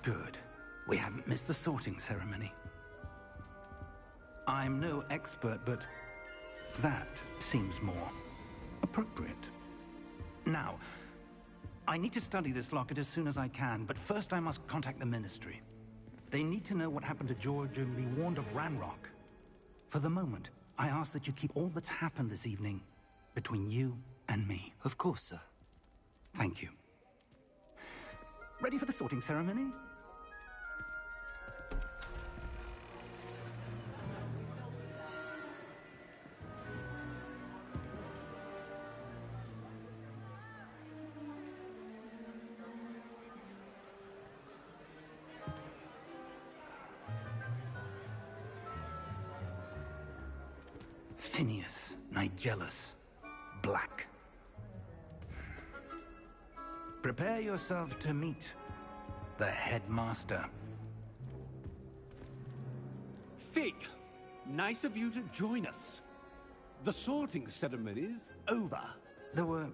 Good. We haven't missed the sorting ceremony. I'm no expert, but that seems more appropriate. Now, I need to study this locket as soon as I can, but first I must contact the Ministry. They need to know what happened to George and be warned of Ranrock. For the moment, I ask that you keep all that's happened this evening between you and me. Of course, sir. Thank you. Ready for the sorting ceremony? Phineas, Nigellus, Black. Prepare yourself to meet the headmaster. Fig, nice of you to join us. The sorting ceremony's over. There were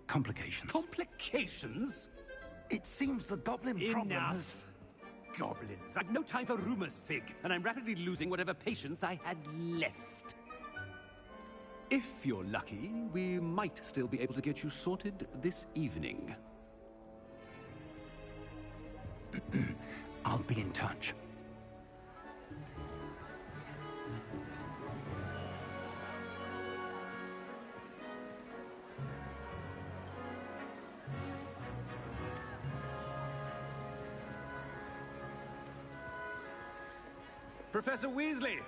complications. Complications? It seems the goblin problem has... Enough! Goblins. I've no time for rumors, Fig, and I'm rapidly losing whatever patience I had left. If you're lucky, we might still be able to get you sorted this evening. I'll be in touch. Professor Weasley,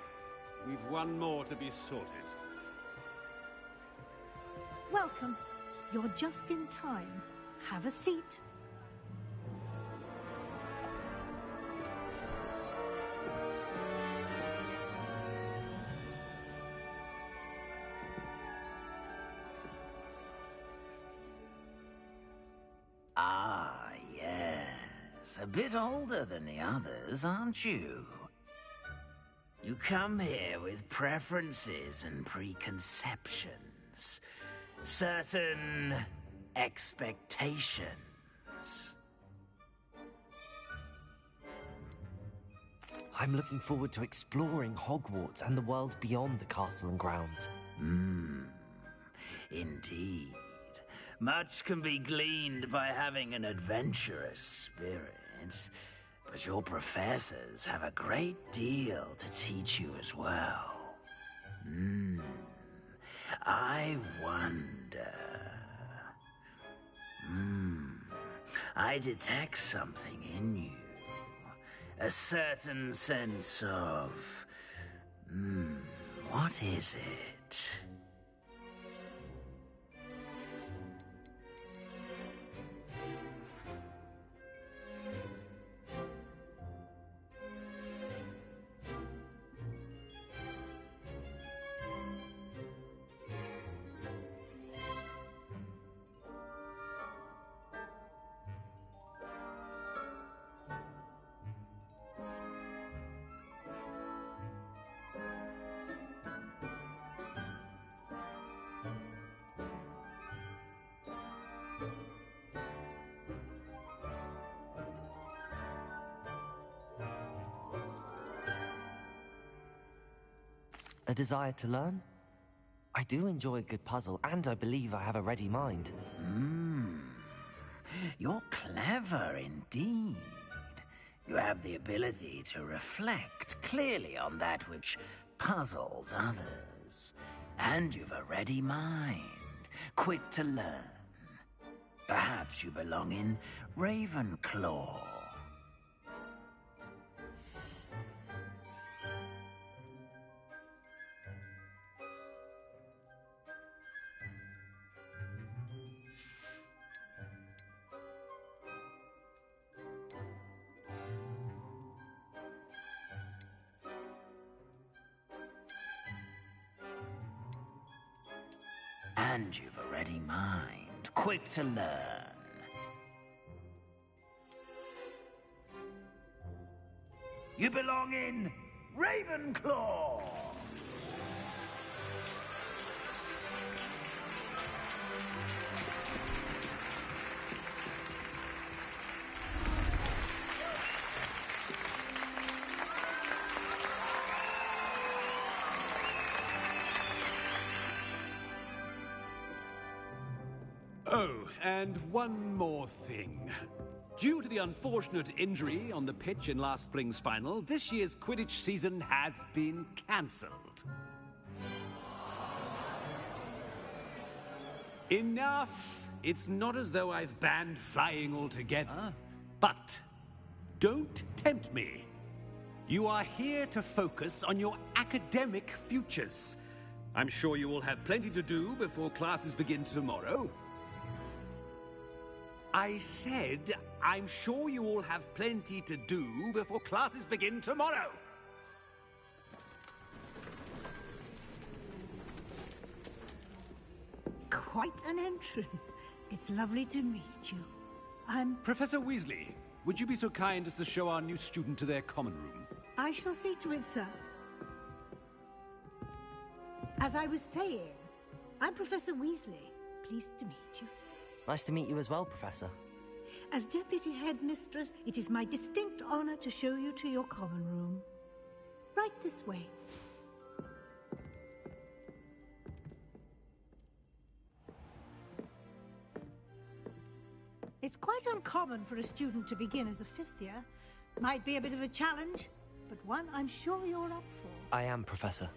we've one more to be sorted. Welcome. You're just in time. Have a seat. Ah, yes. A bit older than the others, aren't you? You come here with preferences and preconceptions. Certain expectations. I'm looking forward to exploring Hogwarts and the world beyond the castle and grounds. Indeed. Much can be gleaned by having an adventurous spirit. But your professors have a great deal to teach you as well. I wonder... I detect something in you. A certain sense of... what is it? A desire to learn? I do enjoy a good puzzle, and I believe I have a ready mind. You're clever indeed. You have the ability to reflect clearly on that which puzzles others. And you've a ready mind, quick to learn. Perhaps you belong in Ravenclaw. And you've a ready mind, quick to learn. You belong in Ravenclaw! Oh, and one more thing. Due to the unfortunate injury on the pitch in last spring's final, this year's Quidditch season has been cancelled. Enough! It's not as though I've banned flying altogether, but don't tempt me. You are here to focus on your academic futures. I'm sure you will have plenty to do before classes begin tomorrow. I said, I'm sure you all have plenty to do before classes begin tomorrow. Quite an entrance. It's lovely to meet you. I'm... Professor Weasley, would you be so kind as to show our new student to their common room? I shall see to it, sir. As I was saying, I'm Professor Weasley. Pleased to meet you. Nice to meet you as well, Professor. As Deputy Headmistress, it is my distinct honor to show you to your common room. Right this way. It's quite uncommon for a student to begin as a fifth year. Might be a bit of a challenge, but one I'm sure you're up for. I am, Professor.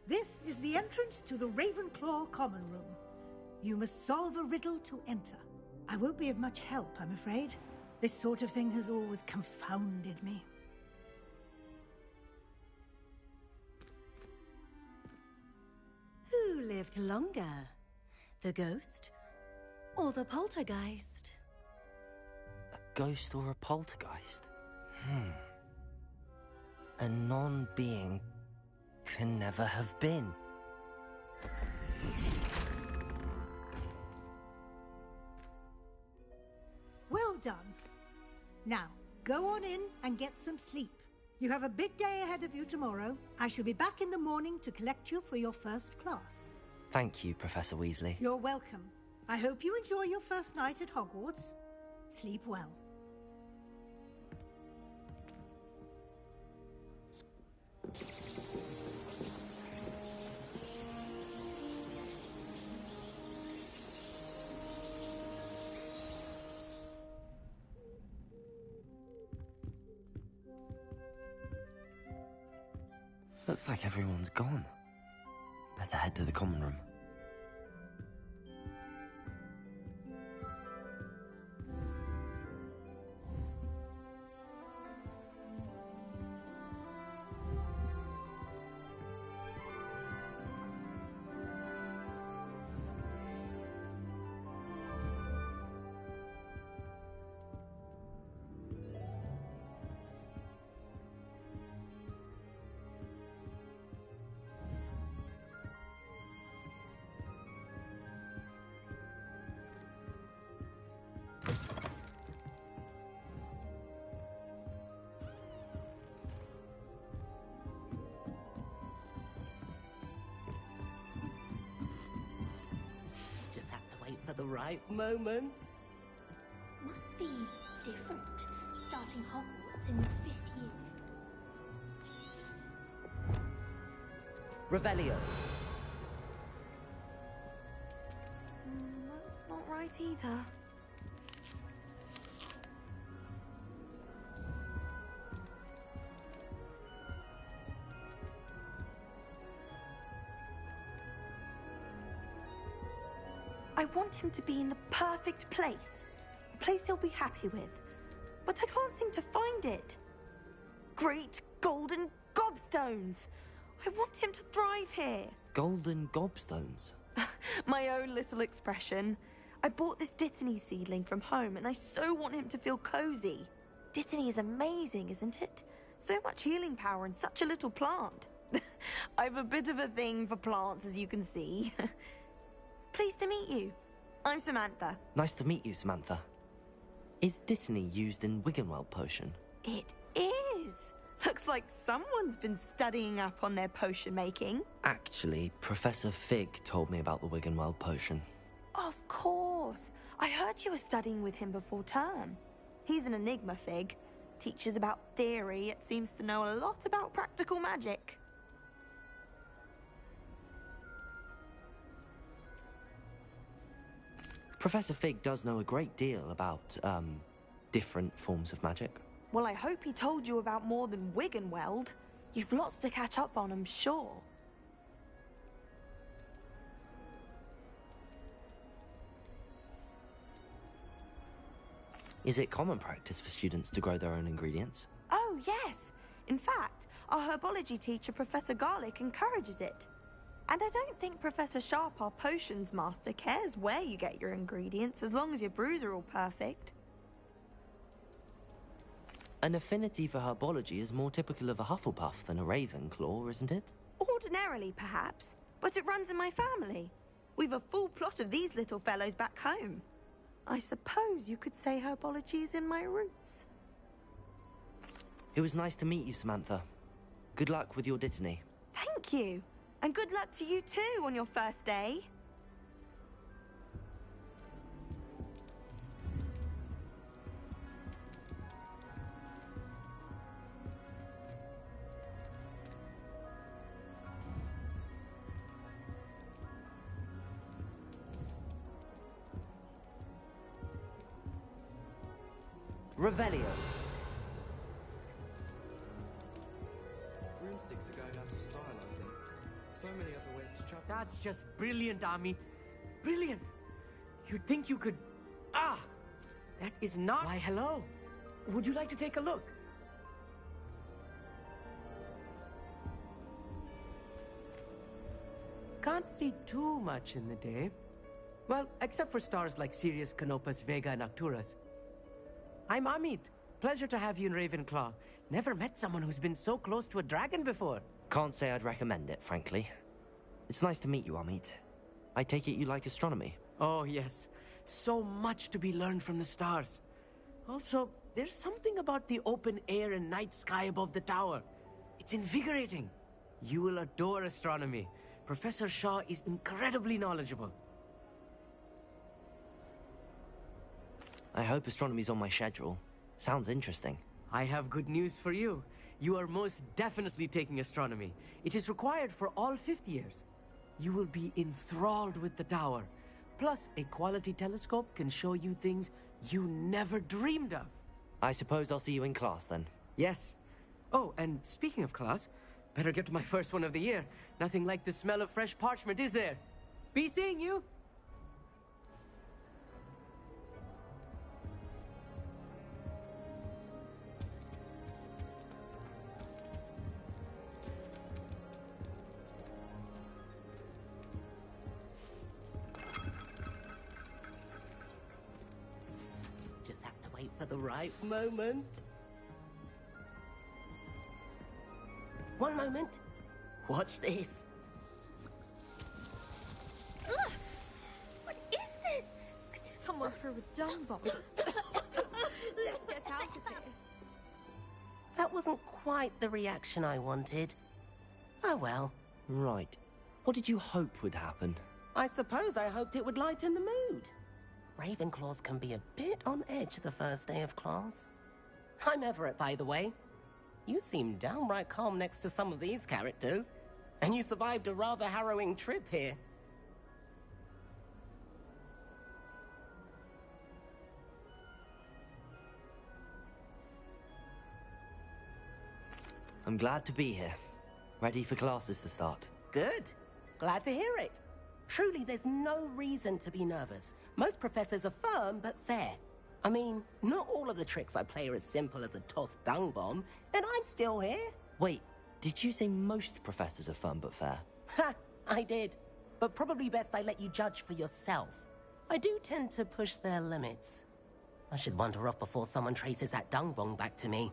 This is the entrance to the Ravenclaw common room. You must solve a riddle to enter. I won't be of much help, I'm afraid. This sort of thing has always confounded me. Who lived longer? The ghost or the poltergeist? A ghost or a poltergeist? A non-being can never have been. Well done. Now, go on in and get some sleep. You have a big day ahead of you tomorrow. I shall be back in the morning to collect you for your first class. Thank you, Professor Weasley. You're welcome. I hope you enjoy your first night at Hogwarts. Sleep well. Looks like everyone's gone. Better head to the common room. Just have to wait for the right moment. Must be different, starting Hogwarts in your 5th year. Revelio. That's not right either. I want him to be in the perfect place. A place he'll be happy with. But I can't seem to find it. Great golden gobstones! I want him to thrive here. Golden gobstones. My own little expression. I bought this Dittany seedling from home and I so want him to feel cozy. Dittany is amazing, isn't it? So much healing power in such a little plant. I've a bit of a thing for plants, as you can see. Pleased to meet you. I'm Samantha. Nice to meet you, Samantha. Is Dittany used in Wiggenweld potion? It is. Looks like someone's been studying up on their potion making. Actually, Professor Fig told me about the Wiggenweld potion. Of course. I heard you were studying with him before term. He's an enigma, Fig. Teaches about theory, yet seems to know a lot about practical magic. Professor Fig does know a great deal about, different forms of magic. Well, I hope he told you about more than Wiggenweld. You've lots to catch up on, I'm sure. Is it common practice for students to grow their own ingredients? Oh, yes. In fact, our herbology teacher, Professor Garlick, encourages it. And I don't think Professor Sharp, our potions master, cares where you get your ingredients, as long as your brews are all perfect. An affinity for herbology is more typical of a Hufflepuff than a Ravenclaw, isn't it? Ordinarily, perhaps, but it runs in my family. We've a full plot of these little fellows back home. I suppose you could say herbology is in my roots. It was nice to meet you, Samantha. Good luck with your Dittany. Thank you. And good luck to you too on your first day. Revelio. Broomsticks are going out of style, I think. So many other ways to chop. That's just brilliant, Amit. Brilliant. You'd think you could... Ah! That is not... Why, hello. Would you like to take a look? Can't see too much in the day. Well, except for stars like Sirius, Canopus, Vega, and Arcturus. I'm Amit. Pleasure to have you in Ravenclaw. Never met someone who's been so close to a dragon before. Can't say I'd recommend it, frankly. It's nice to meet you, Amit. I take it you like astronomy? Oh, yes. So much to be learned from the stars. Also, there's something about the open air and night sky above the tower. It's invigorating. You will adore astronomy. Professor Shaw is incredibly knowledgeable. I hope astronomy's on my schedule. Sounds interesting. I have good news for you. You are most definitely taking astronomy. It is required for all fifth years. You will be enthralled with the tower. Plus, a quality telescope can show you things you never dreamed of. I suppose I'll see you in class then. Yes. Oh, and speaking of class, better get to my first one of the year. Nothing like the smell of fresh parchment, is there? Be seeing you! Just have to wait for the right moment. One moment. Watch this. Ugh! What is this? Someone threw a dung bomb. Let's get out of here. That wasn't quite the reaction I wanted. Oh well. Right. What did you hope would happen? I suppose I hoped it would lighten the mood. Ravenclaws can be a bit on edge the first day of class. I'm Everett, by the way. You seem downright calm next to some of these characters, and you survived a rather harrowing trip here. I'm glad to be here. Ready for classes to start. Good. Glad to hear it. Truly, there's no reason to be nervous. Most professors are firm but fair. I mean, not all of the tricks I play are as simple as a tossed dung bomb, and I'm still here. Wait, did you say most professors are fun but fair? Ha! I did. But probably best I let you judge for yourself. I do tend to push their limits. I should wander off before someone traces that dung bomb back to me.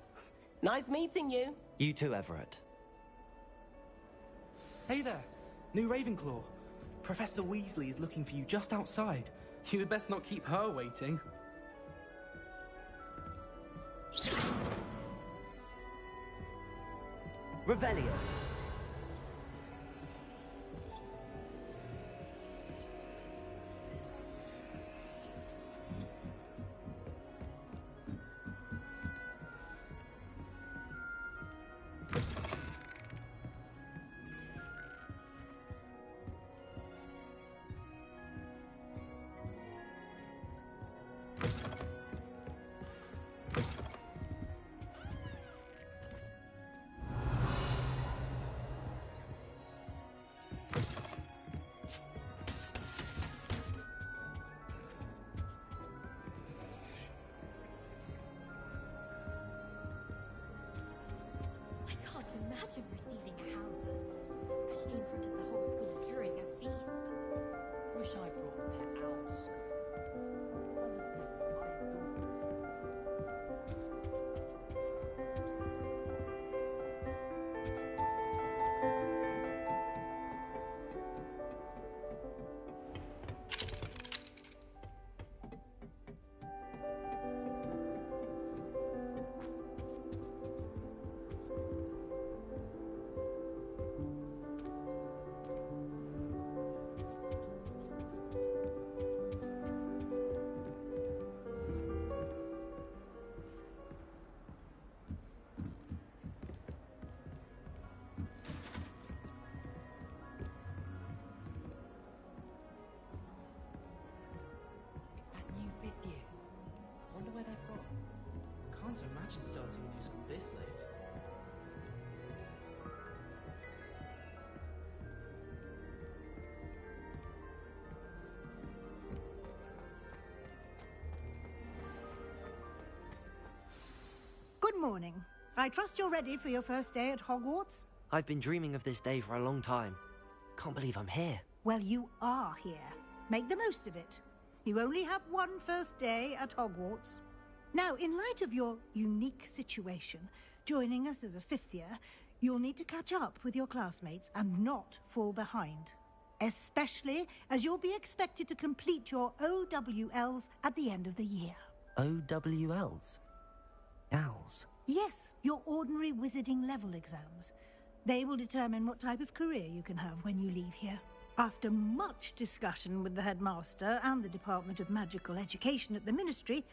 Nice meeting you. You too, Everett. Hey there, new Ravenclaw. Professor Weasley is looking for you just outside. You'd best not keep her waiting. Revelio. can't imagine receiving a howler, especially in front of the whole school during a feast. Wish I brought a pet owl to school. Can't imagine starting a new school this late. Good morning. I trust you're ready for your first day at Hogwarts? I've been dreaming of this day for a long time. Can't believe I'm here. Well, you are here. Make the most of it. You only have one first day at Hogwarts. Now, in light of your unique situation, joining us as a fifth year, you'll need to catch up with your classmates and not fall behind. Especially as you'll be expected to complete your OWLs at the end of the year. OWLs? Owls? Yes, your ordinary wizarding level exams. They will determine what type of career you can have when you leave here. After much discussion with the headmaster and the Department of Magical Education at the Ministry,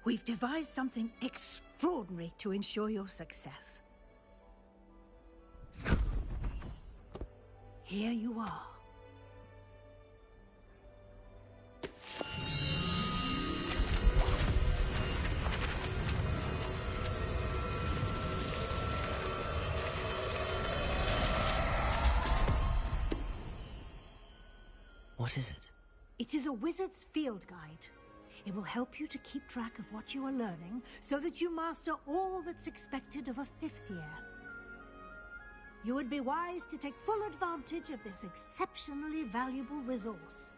we've devised something extraordinary to ensure your success. Here you are. What is it? It is a wizard's field guide. It will help you to keep track of what you are learning so that you master all that's expected of a fifth year. You would be wise to take full advantage of this exceptionally valuable resource.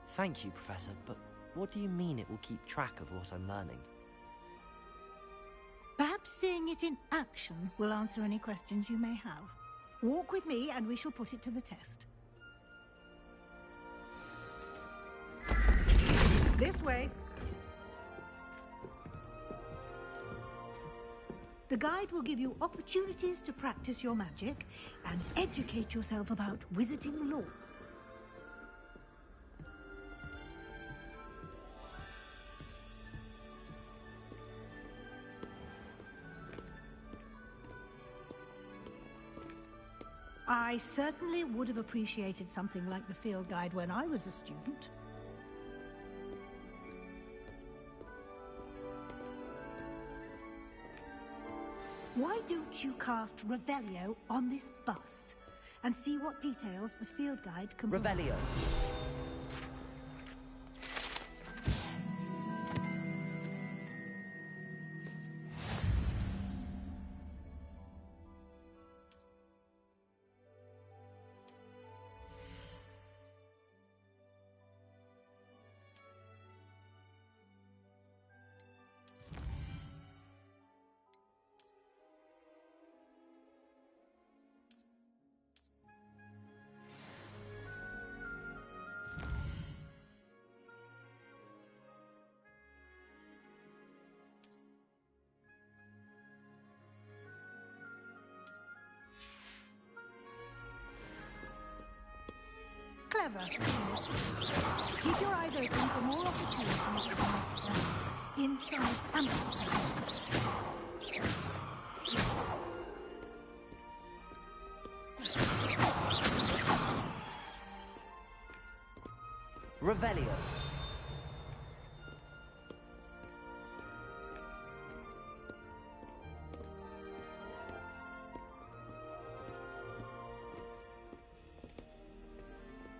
Thank you, Professor, but what do you mean it will keep track of what I'm learning? Perhaps seeing it in action will answer any questions you may have. Walk with me and we shall put it to the test. This way. The guide will give you opportunities to practice your magic and educate yourself about wizarding lore. I certainly would have appreciated something like the field guide when I was a student. Why don't you cast Revelio on this bust and see what details the field guide can provide? Revelio. Clever. Keep your eyes open for more opportunities to make that inside and outside. Revelio.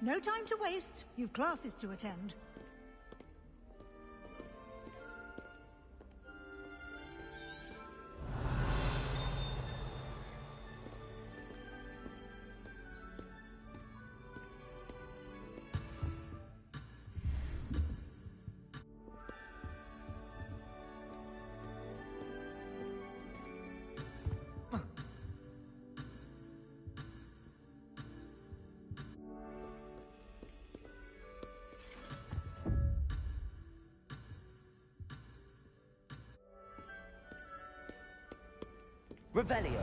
No time to waste. You've classes to attend. Revelio.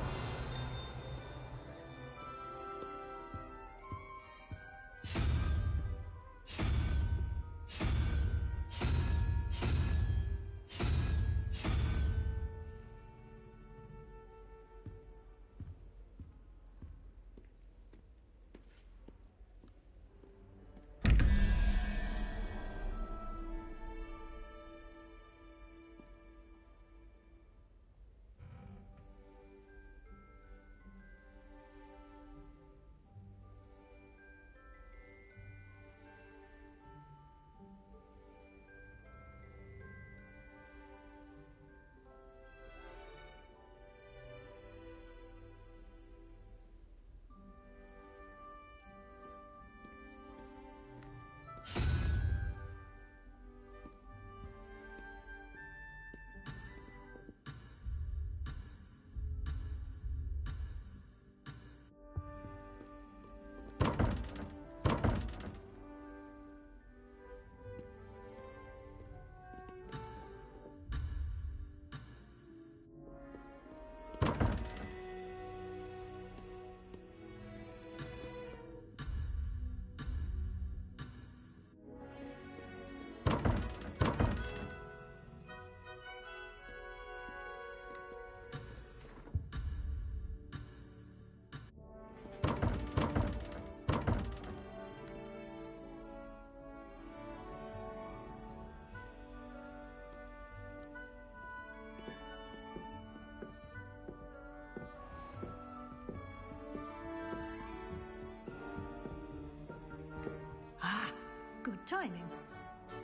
Good timing.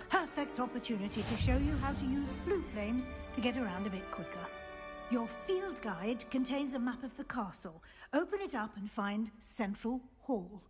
Perfect opportunity to show you how to use blue flames to get around a bit quicker. Your field guide contains a map of the castle. Open it up and find Central Hall.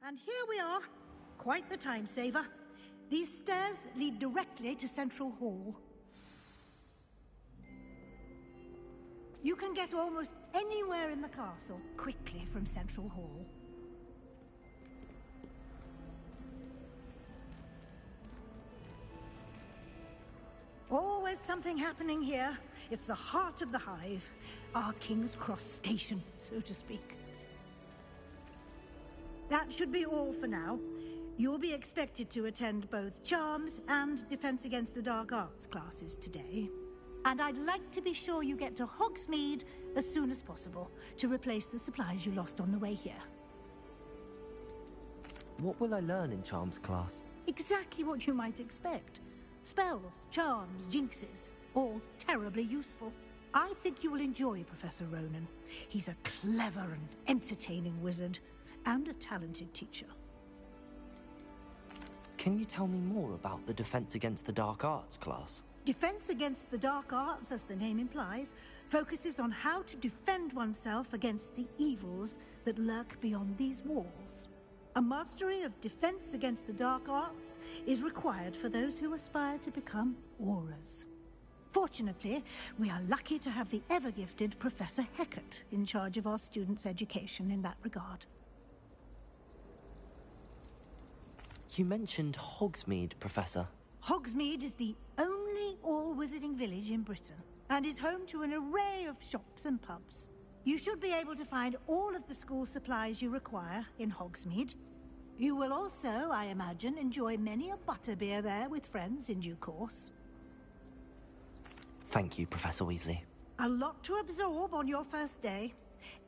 And here we are. Quite the time saver. These stairs lead directly to Central Hall. You can get almost anywhere in the castle quickly from Central Hall. Always something happening here. It's the heart of the hive. Our King's Cross station, so to speak. That should be all for now. You'll be expected to attend both Charms and Defense Against the Dark Arts classes today. And I'd like to be sure you get to Hogsmeade as soon as possible to replace the supplies you lost on the way here. What will I learn in Charms class? Exactly what you might expect. Spells, charms, jinxes, all terribly useful. I think you will enjoy Professor Ronan. He's a clever and entertaining wizard, and a talented teacher. Can you tell me more about the Defense Against the Dark Arts class? Defense Against the Dark Arts, as the name implies, focuses on how to defend oneself against the evils that lurk beyond these walls. A mastery of Defense Against the Dark Arts is required for those who aspire to become Aurors. Fortunately, we are lucky to have the ever-gifted Professor Hecat in charge of our students' education in that regard. You mentioned Hogsmeade, Professor. Hogsmeade is the only all-wizarding village in Britain, and is home to an array of shops and pubs. You should be able to find all of the school supplies you require in Hogsmeade. You will also, I imagine, enjoy many a butterbeer there with friends in due course. Thank you, Professor Weasley. A lot to absorb on your first day,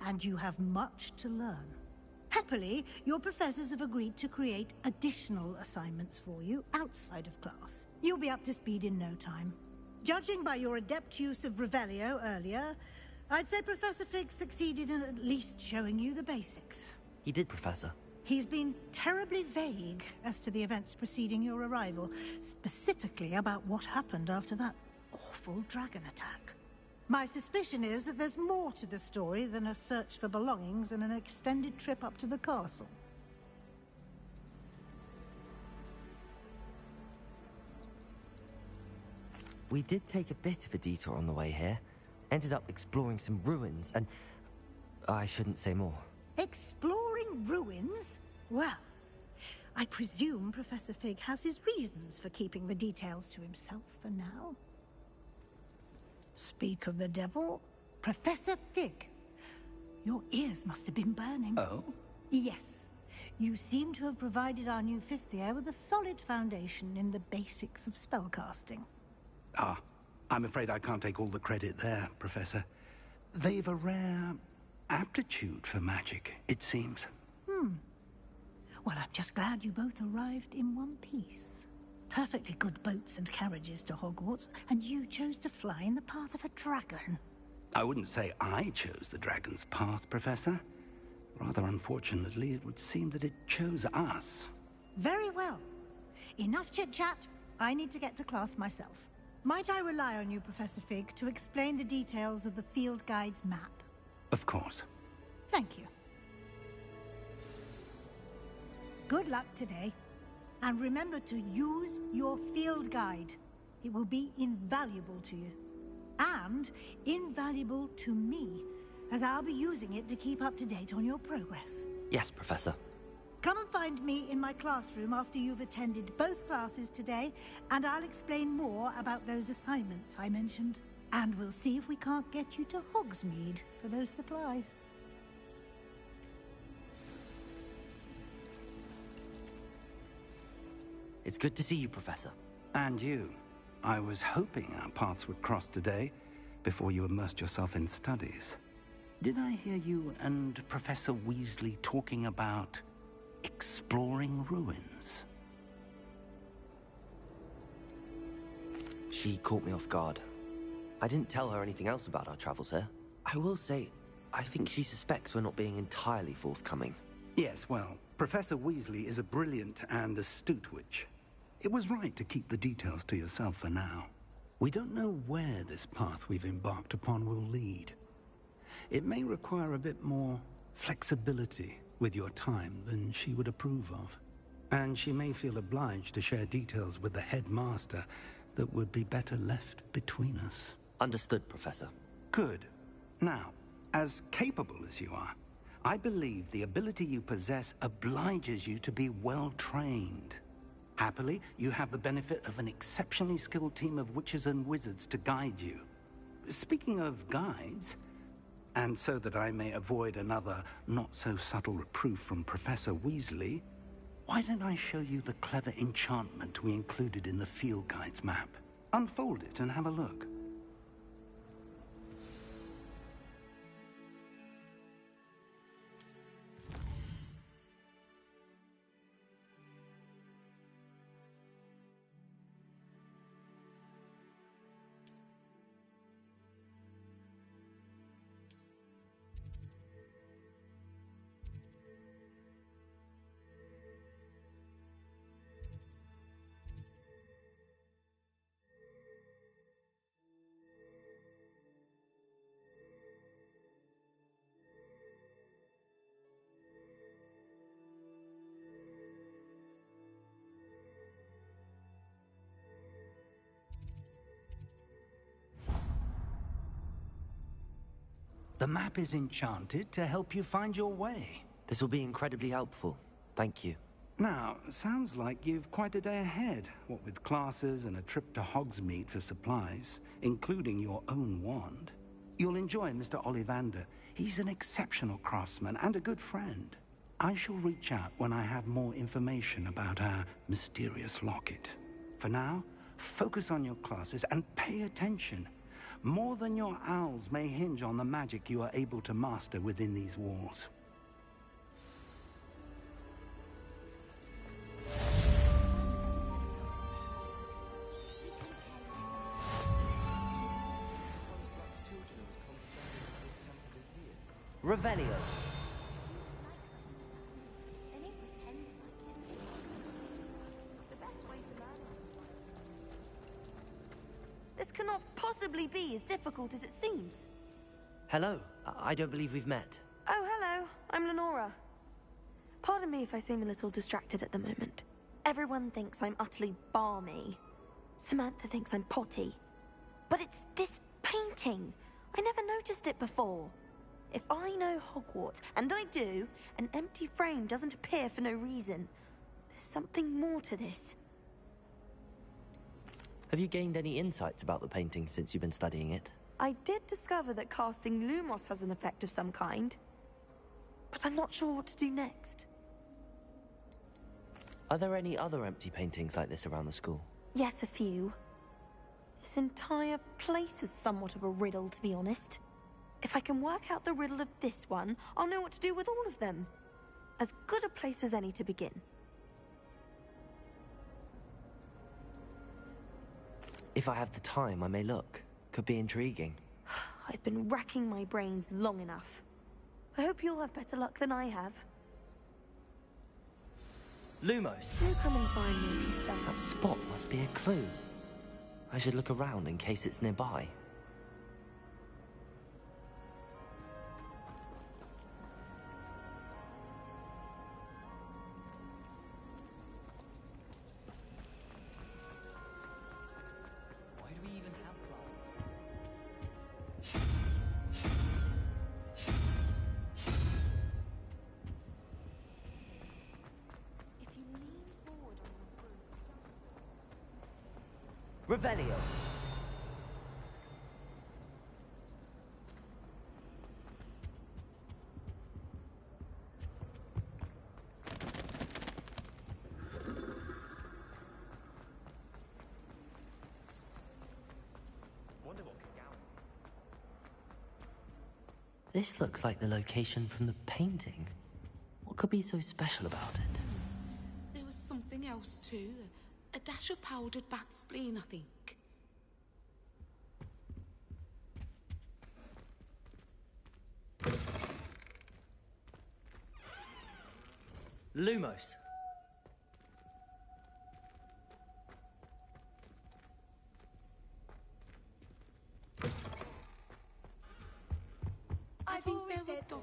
and you have much to learn. Happily, your professors have agreed to create additional assignments for you outside of class. You'll be up to speed in no time. Judging by your adept use of Revelio earlier, I'd say Professor Fig succeeded in at least showing you the basics. He did, Professor. He's been terribly vague as to the events preceding your arrival, specifically about what happened after that awful dragon attack. My suspicion is that there's more to the story than a search for belongings and an extended trip up to the castle. We did take a bit of a detour on the way here. Ended up exploring some ruins, and I shouldn't say more. Exploring ruins? Well, I presume Professor Fig has his reasons for keeping the details to himself for now. Speak of the devil, Professor Fig. Your ears must have been burning. Oh? Yes. You seem to have provided our new fifth year with a solid foundation in the basics of spellcasting. Ah, I'm afraid I can't take all the credit there, Professor. They've a rare aptitude for magic, it seems. Well, I'm just glad you both arrived in one piece. Perfectly good boats and carriages to Hogwarts, and you chose to fly in the path of a dragon. I wouldn't say I chose the dragon's path, Professor. Rather unfortunately, it would seem that it chose us. Very well. Enough chit-chat. I need to get to class myself. Might I rely on you, Professor Fig, to explain the details of the field guide's map? Of course. Thank you. Good luck today. And remember to use your field guide. It will be invaluable to you. And invaluable to me, as I'll be using it to keep up to date on your progress. Yes, Professor. Come and find me in my classroom after you've attended both classes today, and I'll explain more about those assignments I mentioned. And we'll see if we can't get you to Hogsmeade for those supplies. It's good to see you, Professor. And you. I was hoping our paths would cross today, before you immersed yourself in studies. Did I hear you and Professor Weasley talking about exploring ruins? She caught me off guard. I didn't tell her anything else about our travels here. I will say, I think she suspects we're not being entirely forthcoming. Yes, well, Professor Weasley is a brilliant and astute witch. It was right to keep the details to yourself for now. We don't know where this path we've embarked upon will lead. It may require a bit more flexibility with your time than she would approve of. And she may feel obliged to share details with the headmaster that would be better left between us. Understood, Professor. Good. Now, as capable as you are, I believe the ability you possess obliges you to be well-trained. Happily, you have the benefit of an exceptionally skilled team of witches and wizards to guide you. Speaking of guides, and so that I may avoid another not-so-subtle reproof from Professor Weasley, why don't I show you the clever enchantment we included in the field guide's map? Unfold it and have a look. The map is enchanted to help you find your way. This will be incredibly helpful. Thank you. Now, sounds like you've quite a day ahead, what with classes and a trip to Hogsmeade for supplies, including your own wand. You'll enjoy Mr. Ollivander. He's an exceptional craftsman and a good friend. I shall reach out when I have more information about our mysterious locket. For now, focus on your classes and pay attention. More than your owls may hinge on the magic you are able to master within these walls. Revelio. be as difficult as it seems. Hello. I don't believe we've met. Oh, hello. I'm Lenora. Pardon me if I seem a little distracted at the moment. Everyone thinks I'm utterly balmy. Samantha thinks I'm potty. But it's this painting. I never noticed it before. If I know Hogwarts, and I do, an empty frame doesn't appear for no reason. There's something more to this. Have you gained any insights about the painting since you've been studying it? I did discover that casting Lumos has an effect of some kind. But I'm not sure what to do next. Are there any other empty paintings like this around the school? Yes, a few. This entire place is somewhat of a riddle, to be honest. If I can work out the riddle of this one, I'll know what to do with all of them. As good a place as any to begin. If I have the time, I may look. Could be intriguing. I've been racking my brains long enough. I hope you'll have better luck than I have. Lumos! Do come and find me if you stay. That spot must be a clue. I should look around in case it's nearby. Why do we even have flowers? If you lean forward on your broom. Revelio! This looks like the location from the painting. What could be so special about it? There was something else too. A dash of powdered bat spleen, I think. Lumos! I think there were dots.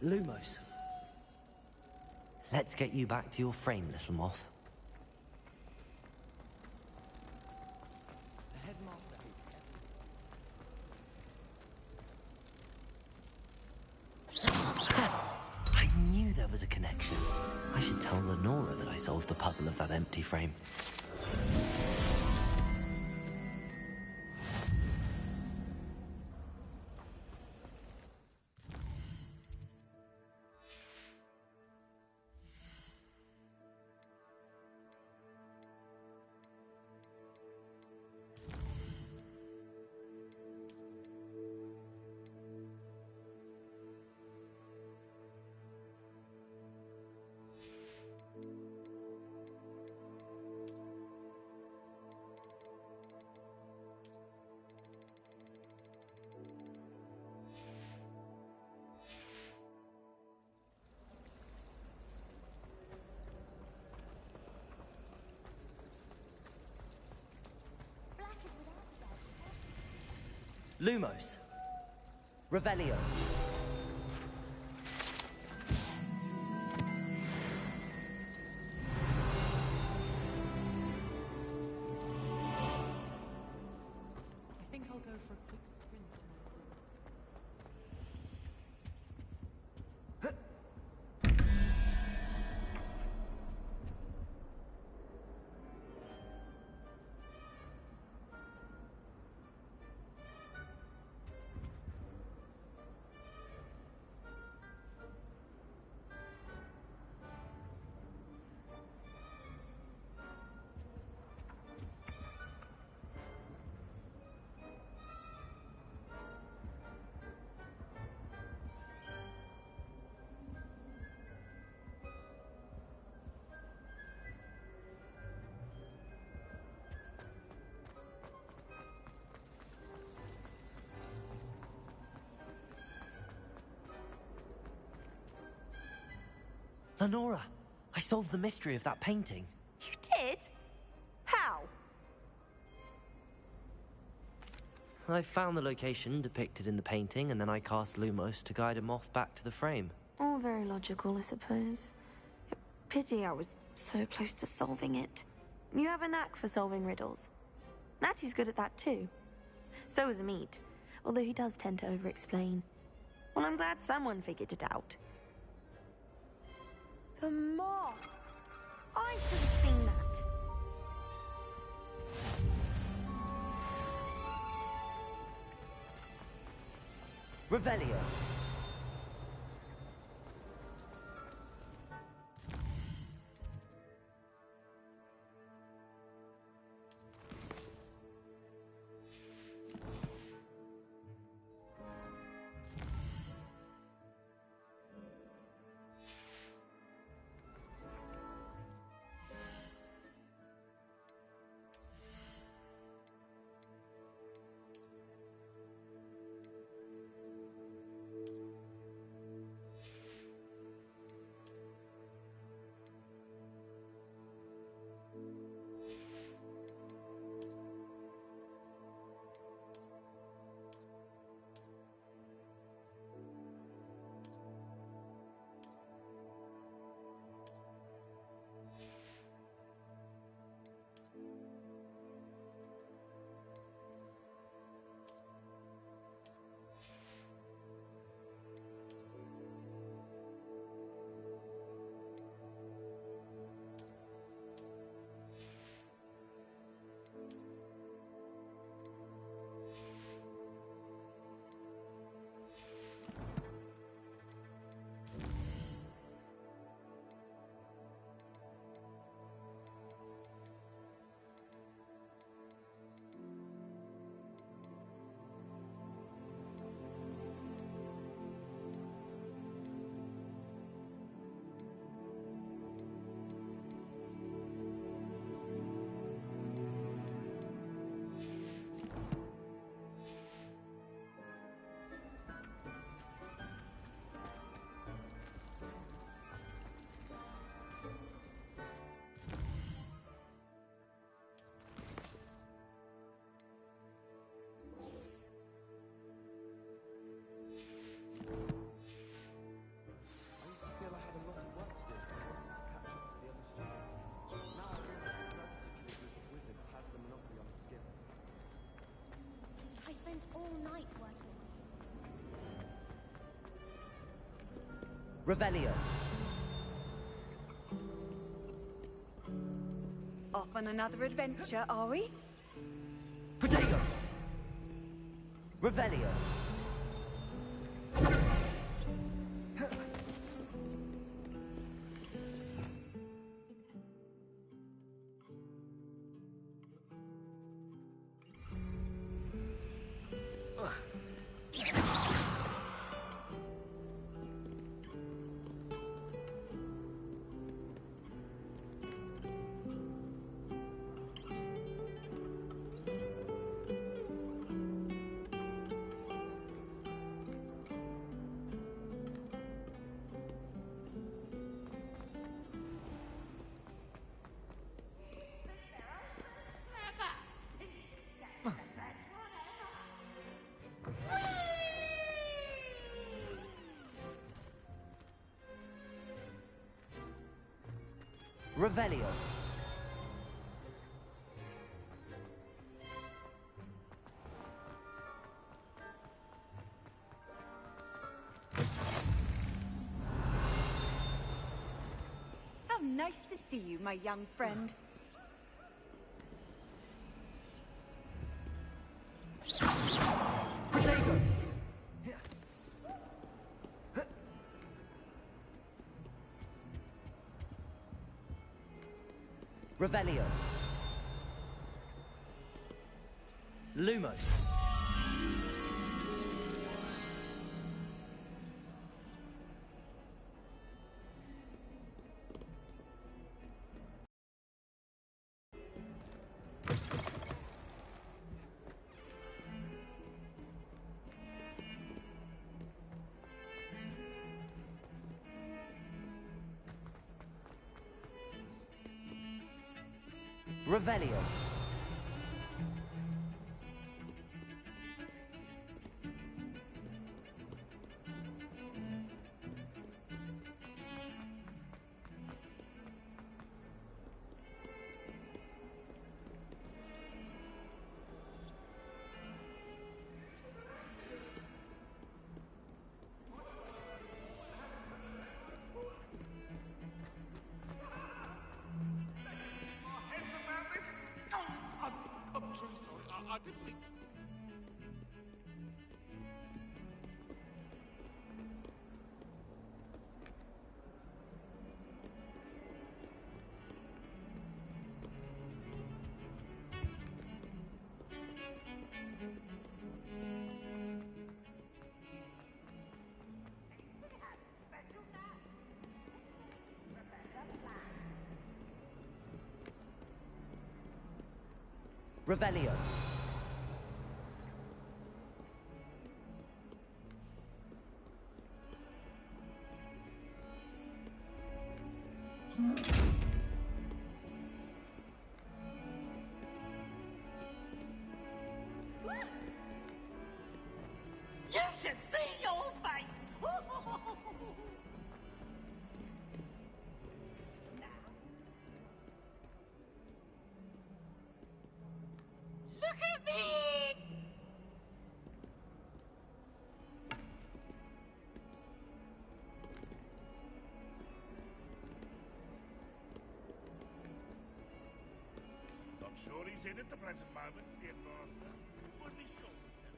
Lumos. Let's get you back to your frame, little moth. The headmaster. I knew there was a connection. I should tell Lenora that I solved the puzzle of that empty frame. Lumos. Revelio. I think I'll go for a quick sprint. Lenora, I solved the mystery of that painting. You did? How? I found the location depicted in the painting, and then I cast Lumos to guide a moth back to the frame. All very logical, I suppose. Pity I was so close to solving it. You have a knack for solving riddles. Natty's good at that too. So is Amit, although he does tend to over-explain. Well, I'm glad someone figured it out. The moth! I should have seen that. Revelio. All night working. Revelio. Off on another adventure, are we? Protego. Revelio. Revelio. How nice to see you, my young friend. Protego. Revelio. Lumos. Revelio. Revelio. You should see your face! Look at me! Not sure he's in at the present moment, the headmaster. Would be sure to tell.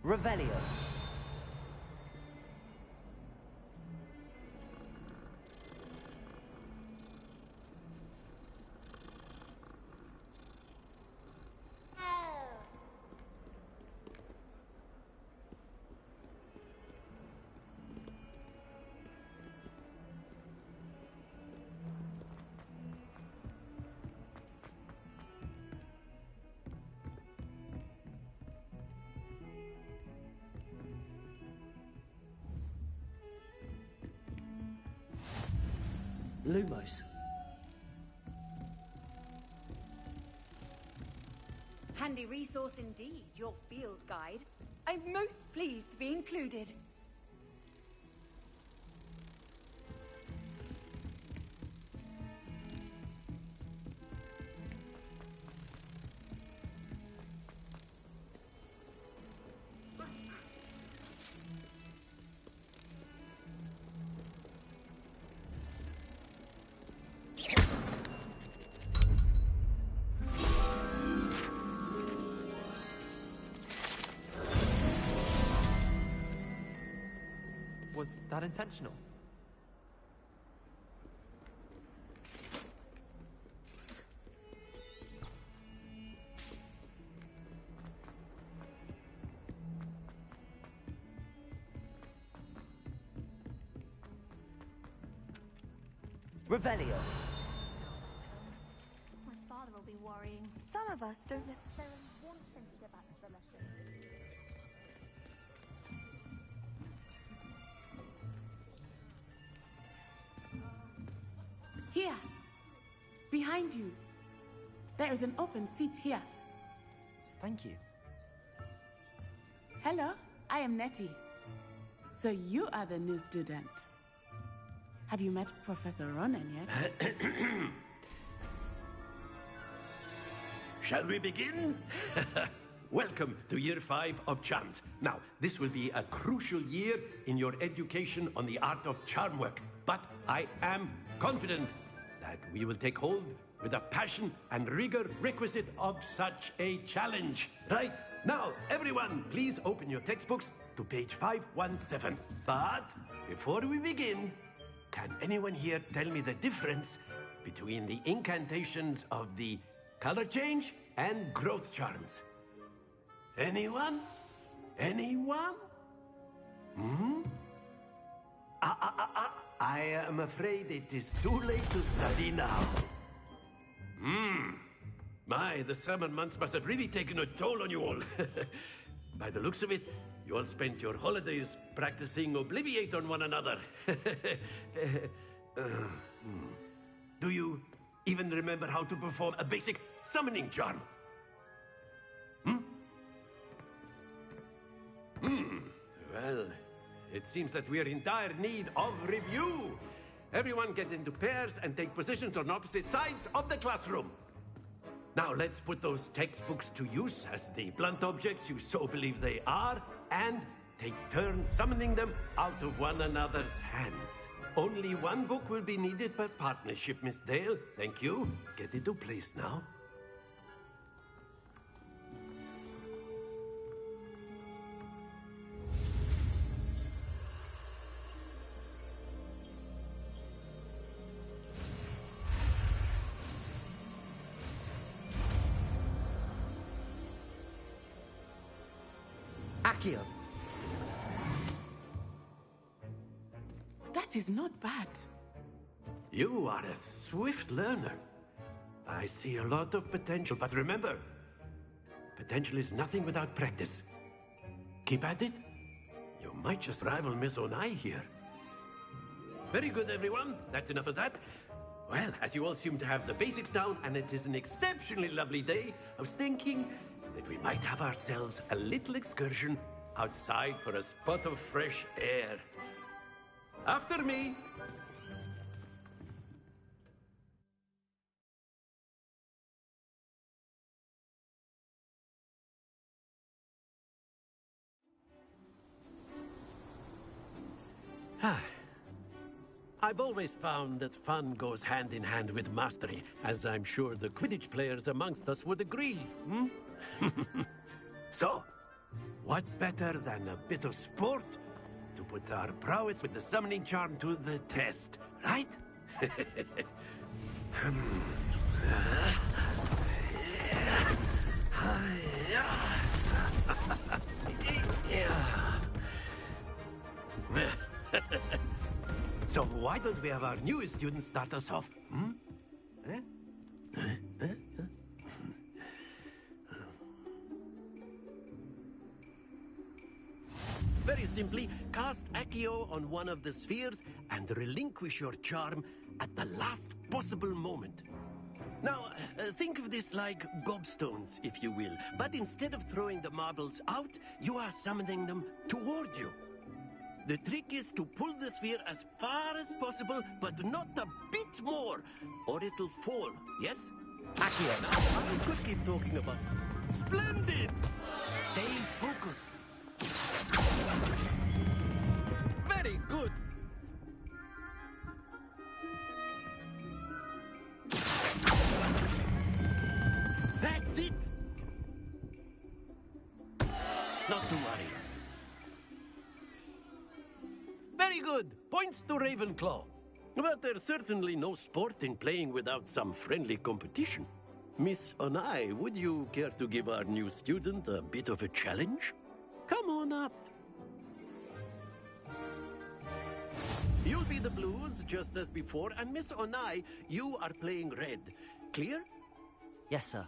Revelio. Lumos. Handy resource indeed, your field guide. I'm most pleased to be included. Was that intentional? Revelio. My father will be worrying. Some of us don't necessarily want him to go back to the lesson. Here, behind you. There is an open seat here. Thank you. Hello, I am Nettie. So you are the new student. Have you met Professor Ronan yet? Shall we begin? Welcome to Year 5 of Charms. Now, this will be a crucial year in your education on the art of charm work, but I am confident that we will take hold with the passion and rigor requisite of such a challenge. Right, now, everyone, please open your textbooks to page 517. But before we begin, can anyone here tell me the difference between the incantations of the color change and growth charms? Anyone? Anyone? I am afraid it is too late to study now. My, the summer months must have really taken a toll on you all. By the looks of it, you all spent your holidays practicing Obliviate on one another. Do you even remember how to perform a basic summoning charm? Well, it seems that we are in dire need of review. Everyone get into pairs and take positions on opposite sides of the classroom. Now let's put those textbooks to use as the blunt objects you so believe they are, and take turns summoning them out of one another's hands. Only one book will be needed per partnership, Miss Dale. Thank you. Get into place now. Accio. That is not bad. You are a swift learner. I see a lot of potential, but remember, potential is nothing without practice. Keep at it. You might just rival Miss Onai here. Very good, everyone. That's enough of that. Well, as you all seem to have the basics down, and it is an exceptionally lovely day, I was thinking that we might have ourselves a little excursion outside for a spot of fresh air. After me. I've always found that fun goes hand in hand with mastery, as I'm sure the Quidditch players amongst us would agree. So, what better than a bit of sport to put our prowess with the summoning charm to the test, right? So why don't we have our newest student start us off? Very simply, cast Accio on one of the spheres and relinquish your charm at the last possible moment. Now, think of this like gobstones, if you will, but instead of throwing the marbles out, you are summoning them toward you. The trick is to pull the sphere as far as possible, but not a bit more, or it'll fall, yes? Accio, now, you could keep talking about... Splendid! Stay focused. Very good. That's it! Not to worry. Very good. Points to Ravenclaw. But there's certainly no sport in playing without some friendly competition. Miss Onai, would you care to give our new student a bit of a challenge? Come on up. You'll be the blues, just as before, and Miss Onai, you are playing red. Clear? Yes, sir.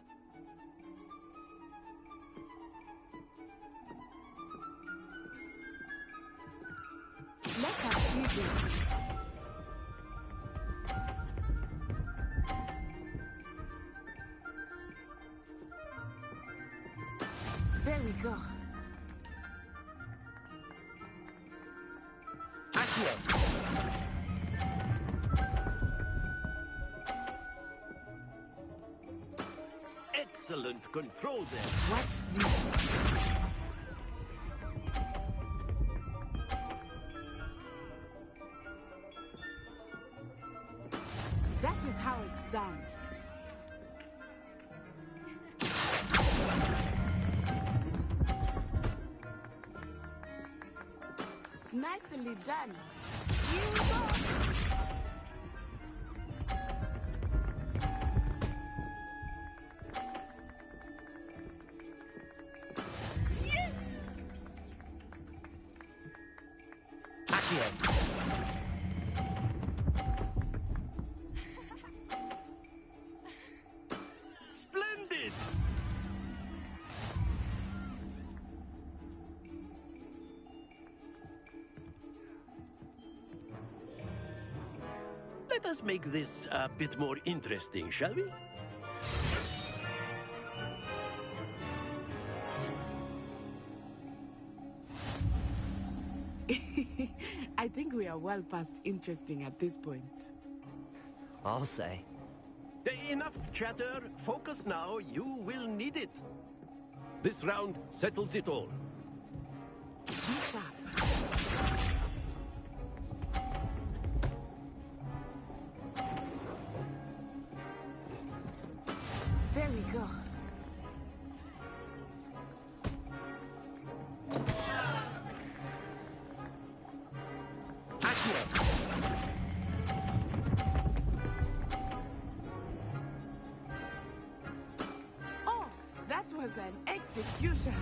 Let us do this. There we go. Accio. Excellent control there. What's this? how it's done. Nicely done. Here we go. Yes! Accio. Splendid! Let us make this a bit more interesting, shall we? I think we are well past interesting at this point. I'll say. Enough chatter. Focus now. You will need it. This round settles it all. What's up? There we go. Oh, that was an execution.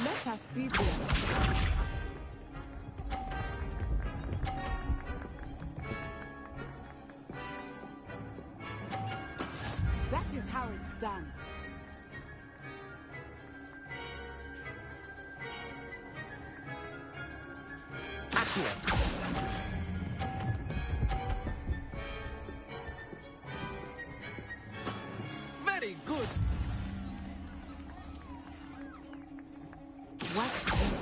Let us see this. That is how it's done. Very good. Watch this.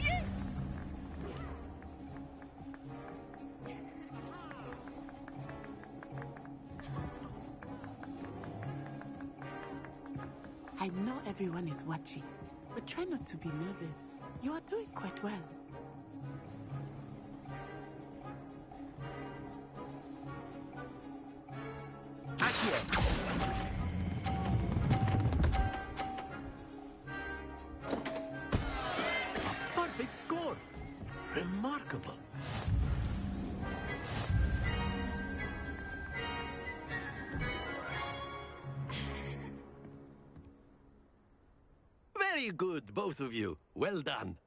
Yes! I know everyone is watching, but try not to be nervous. You are doing quite well. Perfect score. Remarkable. Very good, both of you. Well done.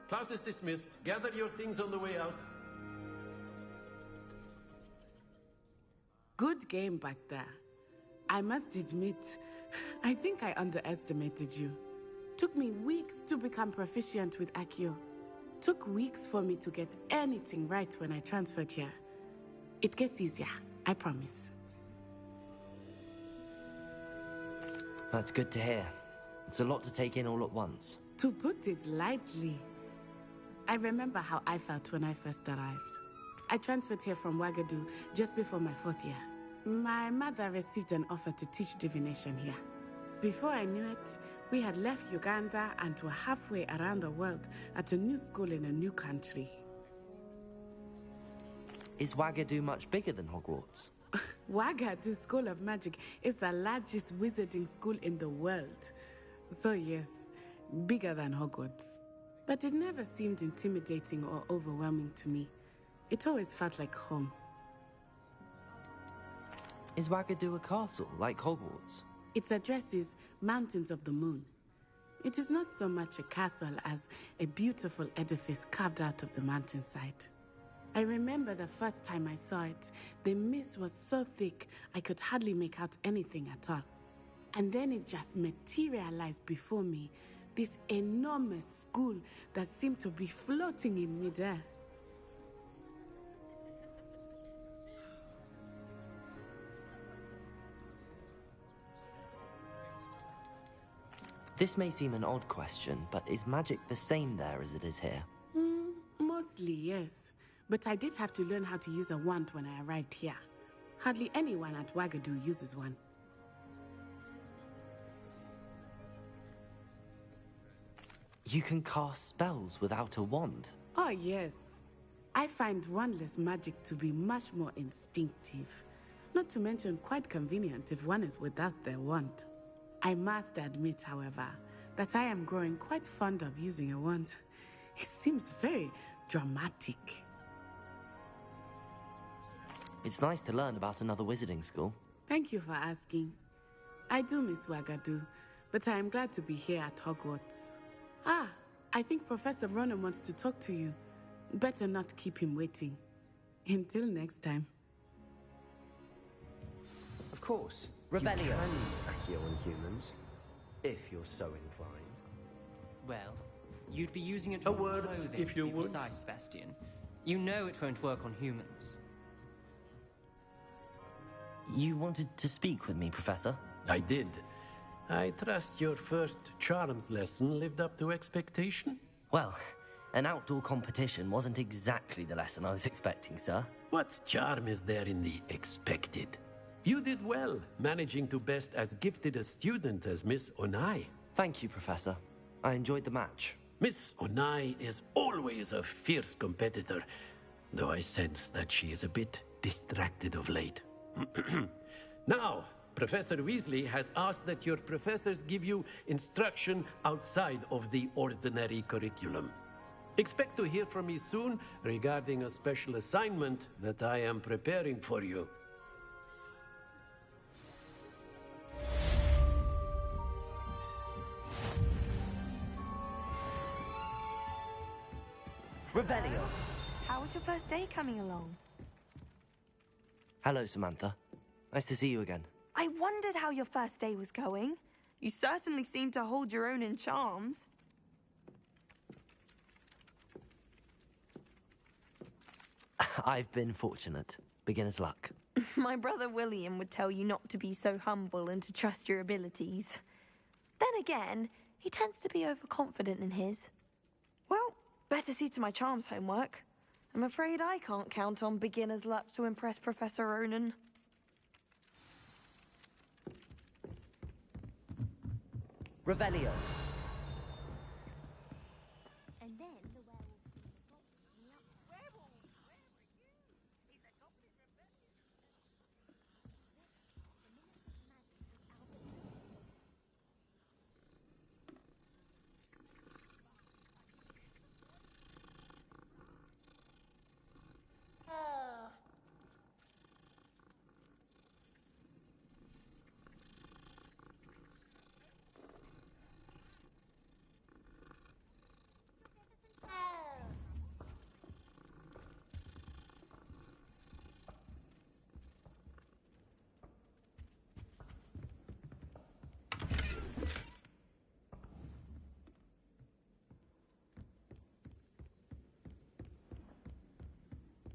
Class is dismissed. Gather your things on the way out. Good game back there. I must admit, I think I underestimated you. Took me weeks to become proficient with Accio. Took weeks for me to get anything right when I transferred here. It gets easier, I promise. That's good to hear. It's a lot to take in all at once. To put it lightly, I remember how I felt when I first arrived. I transferred here from Ouagadougou just before my 4th year. My mother received an offer to teach divination here. Before I knew it, we had left Uganda and were halfway around the world at a new school in a new country. Is Ouagadougou much bigger than Hogwarts? Ouagadougou School of Magic is the largest wizarding school in the world. So yes, bigger than Hogwarts. But it never seemed intimidating or overwhelming to me. It always felt like home. Is Ouagadougou a castle, like Hogwarts? Its address is Mountains of the Moon. It is not so much a castle as a beautiful edifice carved out of the mountainside. I remember the first time I saw it, the mist was so thick I could hardly make out anything at all. And then it just materialized before me, this enormous school that seemed to be floating in midair. This may seem an odd question, but is magic the same there as it is here? Mostly, yes. but I did have to learn how to use a wand when I arrived here. Hardly anyone at Wagadu uses one. You can cast spells without a wand? Oh, yes. I find wandless magic to be much more instinctive. Not to mention quite convenient if one is without their wand. I must admit, however, that I am growing quite fond of using a wand. It seems very dramatic. It's nice to learn about another wizarding school. Thank you for asking. I do miss Wagadu, but I am glad to be here at Hogwarts. Ah, I think Professor Ronan wants to talk to you. Better not keep him waiting. Until next time. Of course. Rebellion. You can use Accio on humans, if you're so inclined. Well, you'd be using it for word, clothing, if you to be would. precise, Sebastian. You know it won't work on humans. You wanted to speak with me, Professor? I did. I trust your first charms lesson lived up to expectation? Well, an outdoor competition wasn't exactly the lesson I was expecting, sir. What charm is there in the expected? You did well, managing to best as gifted a student as Miss Onai. Thank you, Professor. I enjoyed the match. Miss Onai is always a fierce competitor, though I sense that she is a bit distracted of late. Now, Professor Weasley has asked that your professors give you instruction outside of the ordinary curriculum. Expect to hear from me soon regarding a special assignment that I am preparing for you. Revelio. How was your first day coming along? Hello, Samantha. Nice to see you again. I wondered how your first day was going. You certainly seem to hold your own in charms. I've been fortunate. Beginner's luck. My brother William would tell you not to be so humble and to trust your abilities. Then again, he tends to be overconfident in his. Well, better see to my charms homework. I'm afraid I can't count on beginner's luck to impress Professor Ronan. Revelio. And then the werewolf.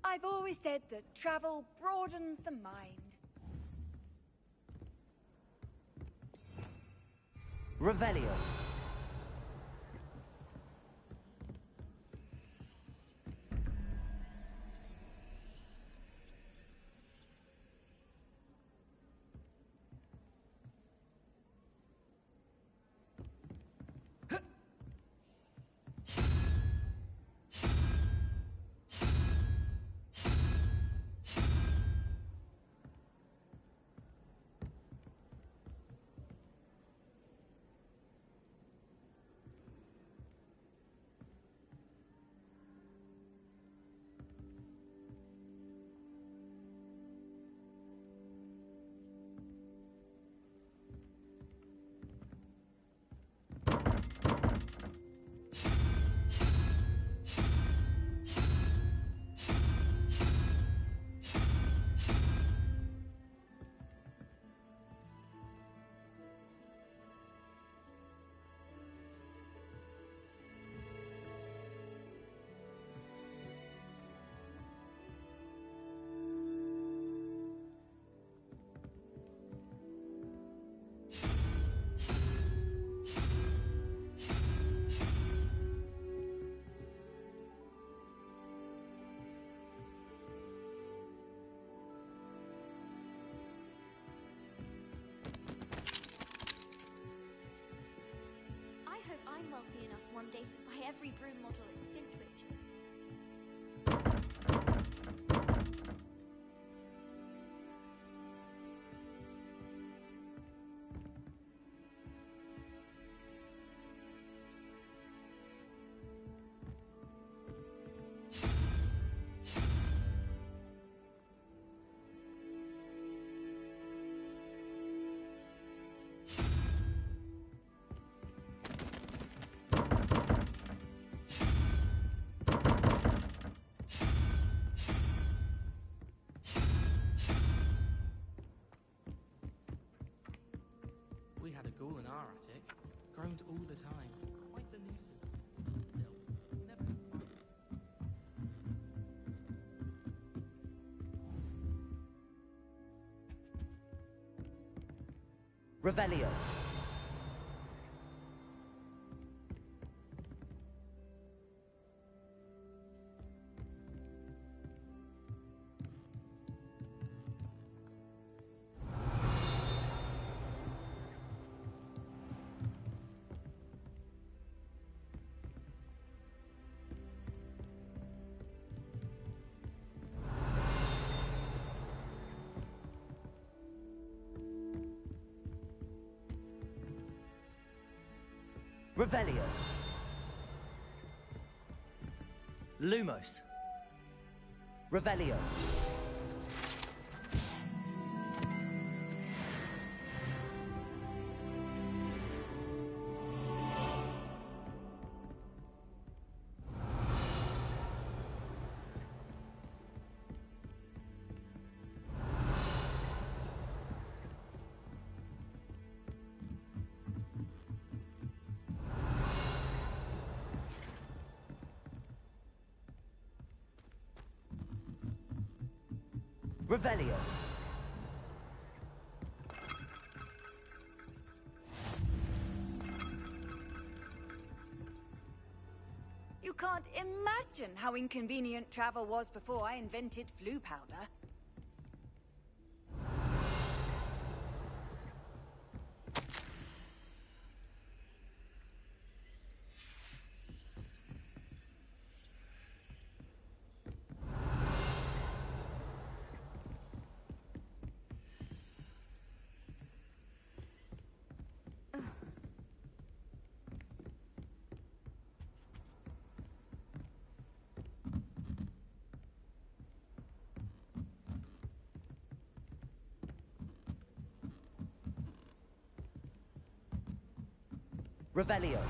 I've always said that travel broadens the mind. Revelio. one day to buy every broom model at Spintwich. We had a ghoul in our attic. Groaned all the time. Quite the nuisance. Still, never gets mine. Revelio. Revelio. Lumos. Revelio. Revelio. You can't imagine how inconvenient travel was before I invented flu powder. Revelio.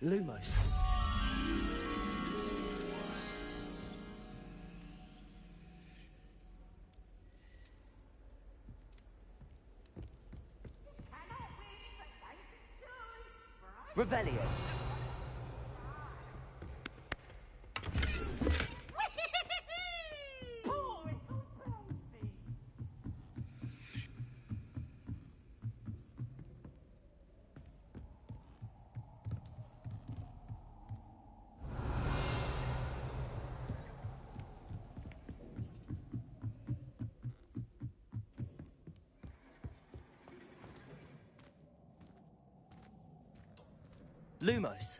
Lumos. Revelio. Lumos.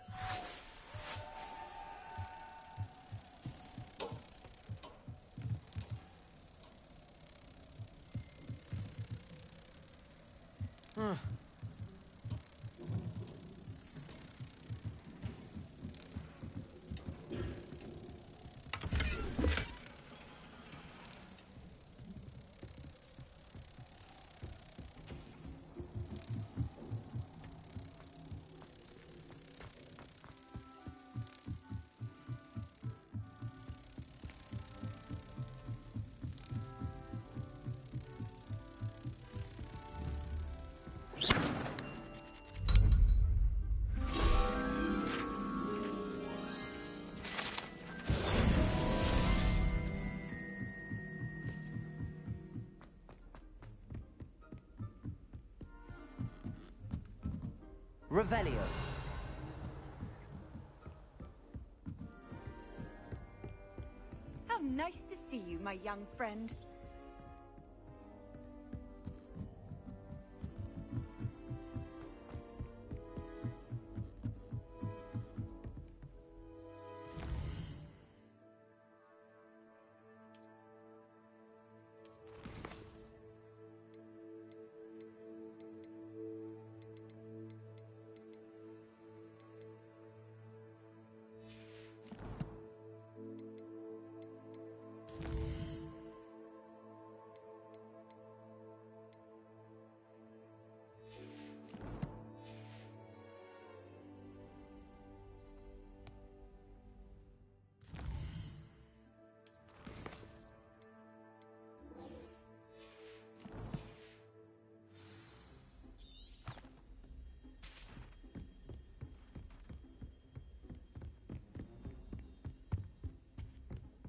Revelio. How nice to young friend.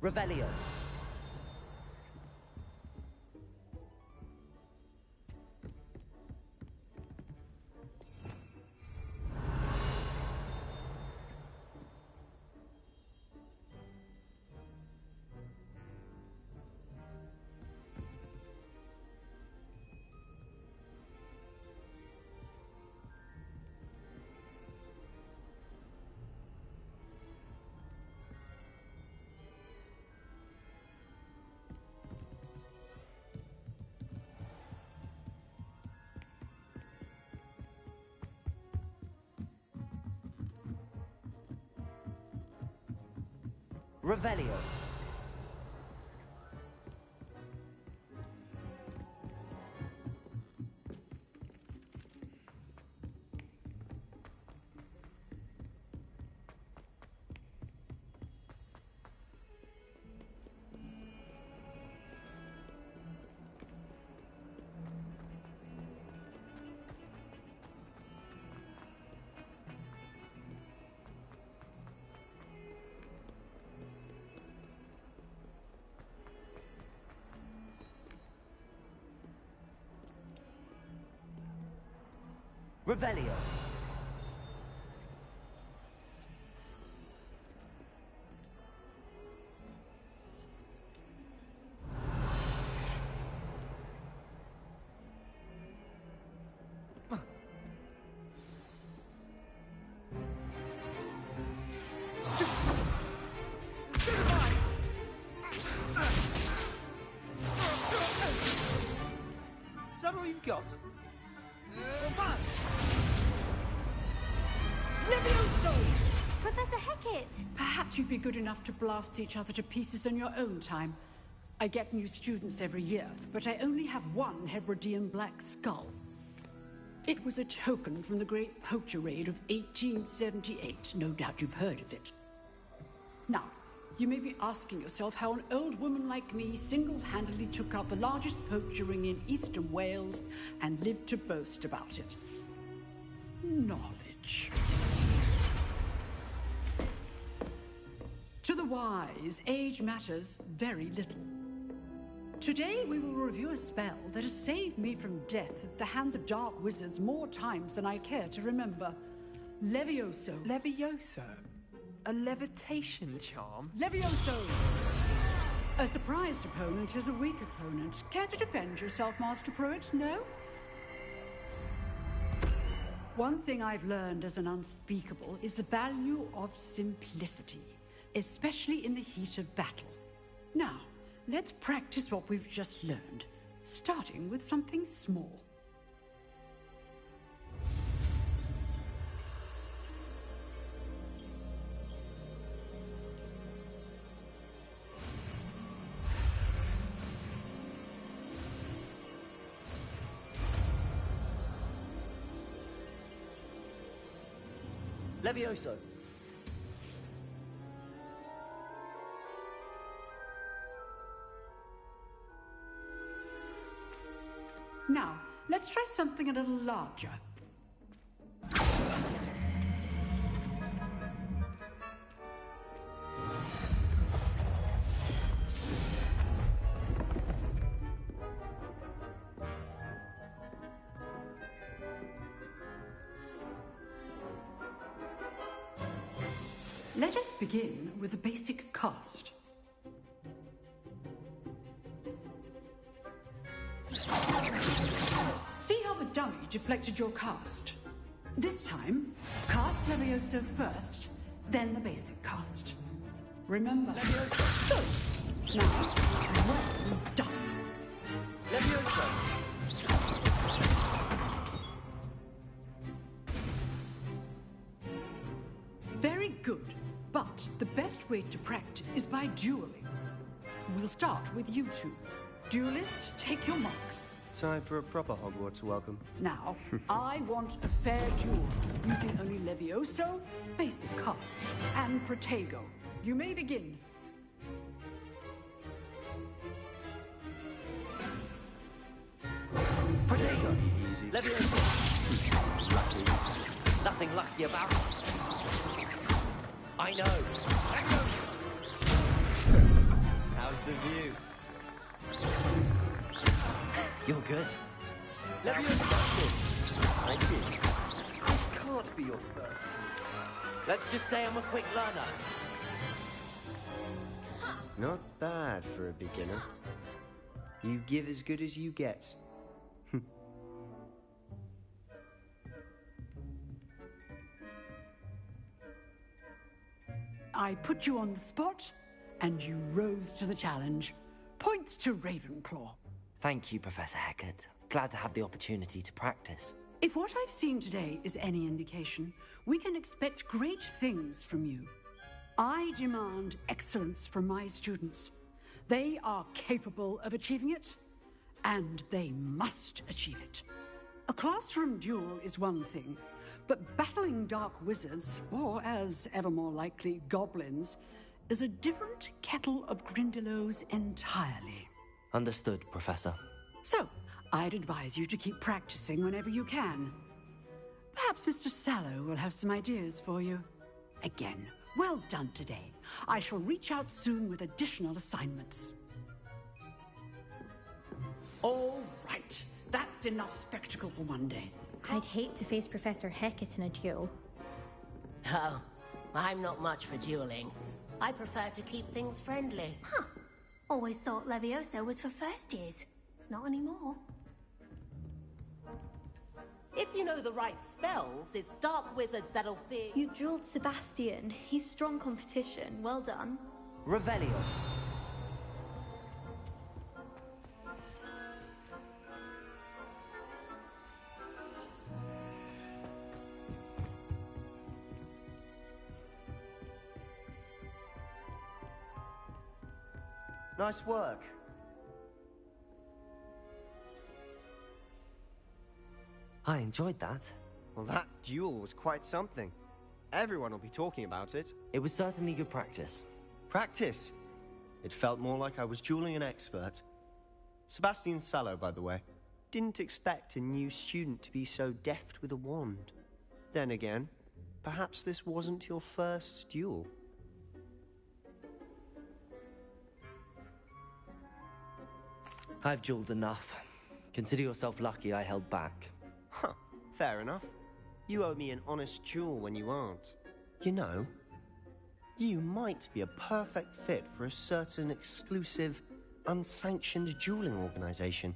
Revelio. Revelio. Revelio. Is that all you've got? Levioso! Professor Hecat! Perhaps you'd be good enough to blast each other to pieces on your own time. I get new students every year, but I only have one Hebridean black skull. It was a token from the Great Poacher Raid of 1878. No doubt you've heard of it. Now, you may be asking yourself how an old woman like me single-handedly took out the largest poacher ring in eastern Wales and lived to boast about it. Knowledge. To the wise, age matters very little. Today we will review a spell that has saved me from death at the hands of dark wizards more times than I care to remember. Levioso. Levioso? A levitation charm? Levioso! A surprised opponent is a weak opponent. Care to defend yourself, Master Pruitt? No? One thing I've learned as an unspeakable is the value of simplicity, especially in the heat of battle. Now, let's practice what we've just learned, starting with something small. Levioso. Now, let's try something a little larger. Let us begin with the basic cast. See how the dummy deflected your cast? This time, cast Levioso first, then the basic cast. Remember, Levioso. So, now, well done. Levioso! Very good, but the best way to practice is by dueling. We'll start with you two. Duelists, take your marks. Time for a proper Hogwarts welcome. Now, I want a fair duel, using only Levioso, basic cast, and Protego. You may begin. Protego! Easy. Levioso! Lucky. Nothing lucky about it. I know. How's the view? You're good. Levioso! Thank you. This can't be your first. Let's just say I'm a quick learner. Not bad for a beginner. You give as good as you get. I put you on the spot, and you rose to the challenge. Points to Ravenclaw. Thank you, Professor Hecat. Glad to have the opportunity to practice. If what I've seen today is any indication, we can expect great things from you. I demand excellence from my students. They are capable of achieving it, and they must achieve it. A classroom duel is one thing, but battling dark wizards, or as ever more likely, goblins, is a different kettle of Grindylows entirely. Understood, Professor. So, I'd advise you to keep practicing whenever you can. Perhaps Mr. Sallow will have some ideas for you. Again, well done today. I shall reach out soon with additional assignments. All right. That's enough spectacle for one day. I'd hate to face Professor Hecat in a duel. Oh, I'm not much for dueling. I prefer to keep things friendly. Huh. Always thought Levioso was for first years. Not anymore. If you know the right spells, it's dark wizards that'll fear... You dueled Sebastian. He's strong competition. Well done. Revelio. Nice work. I enjoyed that. Well, that duel was quite something. Everyone will be talking about it. It was certainly good practice. Practice? It felt more like I was dueling an expert. Sebastian Sallow, by the way. Didn't expect a new student to be so deft with a wand. Then again, perhaps this wasn't your first duel. I've dueled enough. Consider yourself lucky I held back. Huh, fair enough. You owe me an honest duel when you aren't. You know, you might be a perfect fit for a certain exclusive, unsanctioned dueling organization.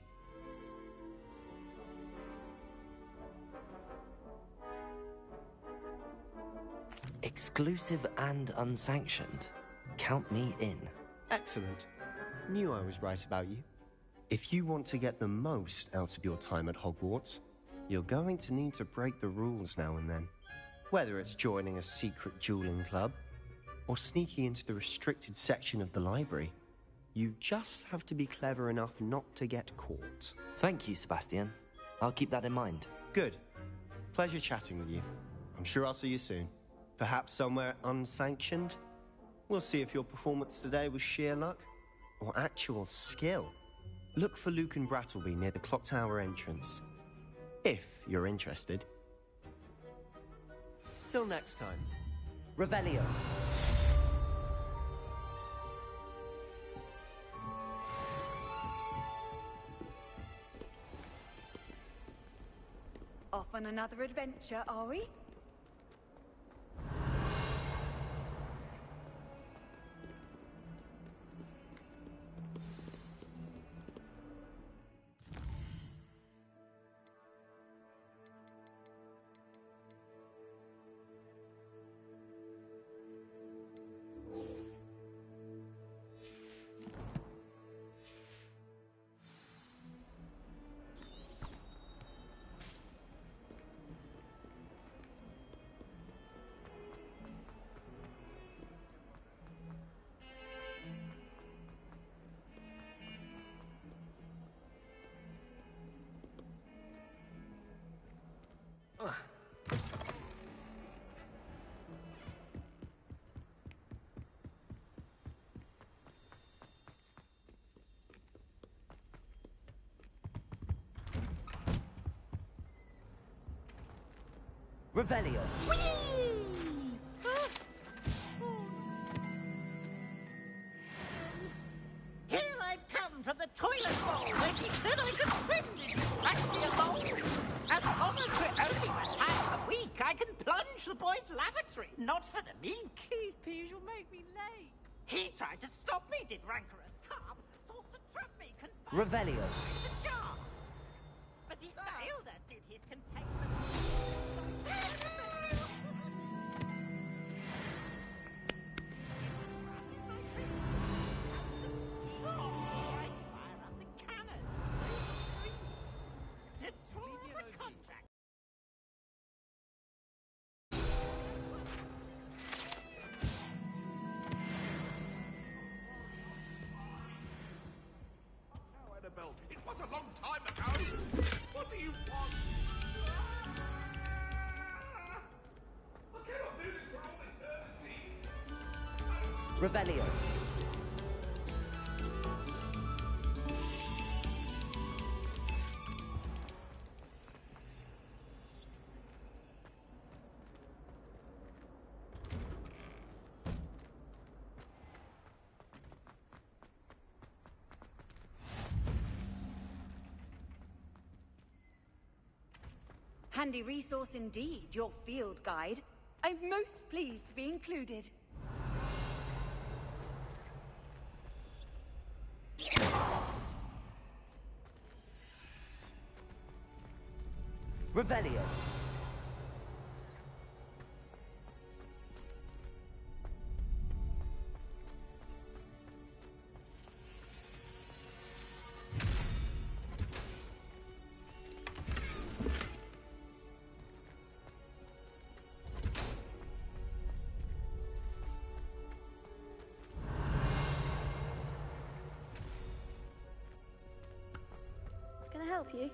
Exclusive and unsanctioned. Count me in. Excellent. Knew I was right about you. If you want to get the most out of your time at Hogwarts, you're going to need to break the rules now and then. Whether it's joining a secret dueling club, or sneaking into the restricted section of the library, you just have to be clever enough not to get caught. Thank you, Sebastian. I'll keep that in mind. Good. Pleasure chatting with you. I'm sure I'll see you soon. Perhaps somewhere unsanctioned? We'll see if your performance today was sheer luck, or actual skill. Look for Luke and Brattleby near the clock tower entrance. If you're interested. Till next time. Revelio. Off on another adventure, are we? Revelio. Here I've come from the toilet bowl where she said I could swim in this rusty bowl. As long as we're only 1 time a week, I can plunge the boy's lavatory. Not for the meek. These peas will make me late. He tried to stop me, did rancorous carp. Sought to trap me, Revelio. the jar. But he failed, as did his containment. It was a long time ago. What do you want? I cannot do this for all eternity. Revelio. Handy resource indeed, your field guide. I'm most pleased to be included. Revelio. Can I help you?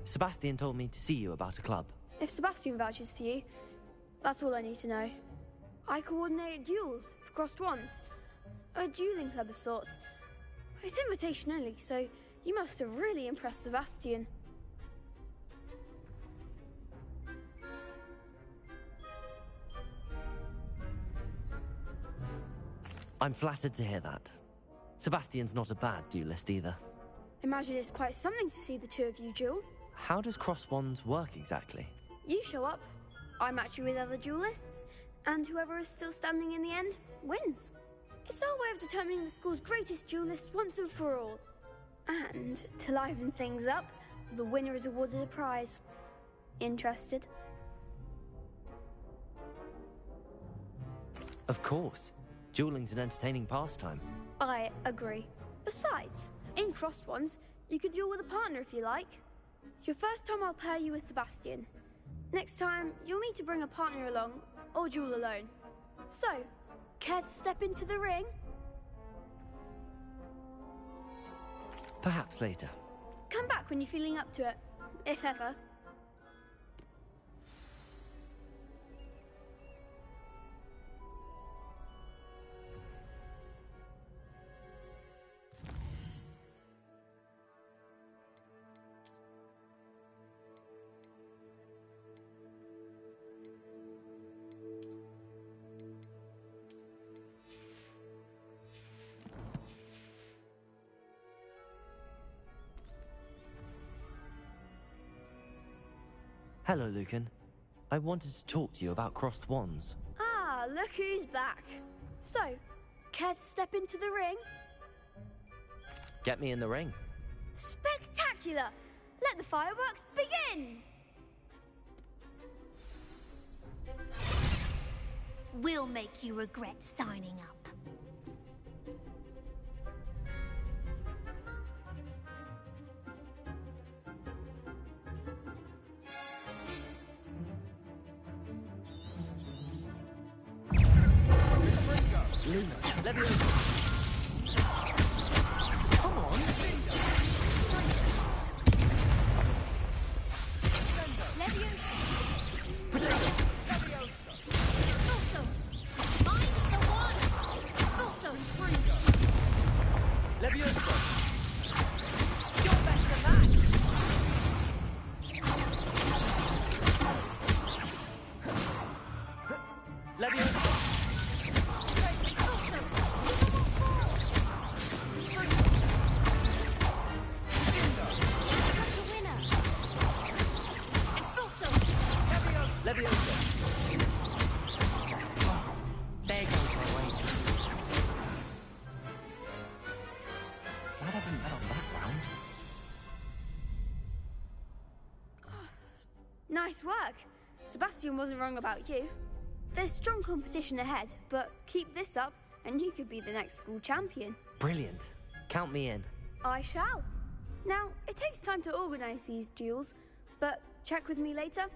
Sebastian told me to see you about a club. If Sebastian vouches for you, that's all I need to know. I coordinate duels for crossed ones. A dueling club of sorts. It's invitation only, so you must have really impressed Sebastian. I'm flattered to hear that. Sebastian's not a bad duelist either. Imagine it's quite something to see the two of you duel. How does cross wands work exactly? You show up, I match you with other duelists, and whoever is still standing in the end wins. It's our way of determining the school's greatest duelist once and for all. And to liven things up, the winner is awarded a prize. Interested? Of course. Dueling's an entertaining pastime. I agree. Besides, in crossed ones, you could duel with a partner if you like. Your first time I'll pair you with Sebastian. Next time, you'll need to bring a partner along, or duel alone. So, care to step into the ring? Perhaps later. Come back when you're feeling up to it, if ever. Hello, Lucan. I wanted to talk to you about crossed wands. Ah, look who's back. So, care to step into the ring? Get me in the ring. Spectacular! Let the fireworks begin! We'll make you regret signing up. Come on! Nice work. Sebastian wasn't wrong about you. There's strong competition ahead, but keep this up and you could be the next school champion. Brilliant. Count me in. I shall. Now, it takes time to organize these duels, but check with me later.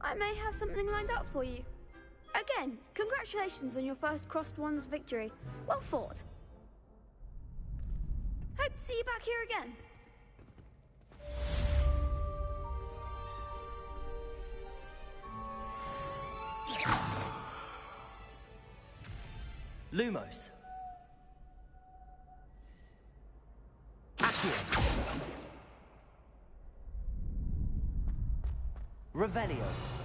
I may have something lined up for you. Again, congratulations on your first crossed wands victory. Well fought. Hope to see you back here again. Lumos. Accio. Revelio.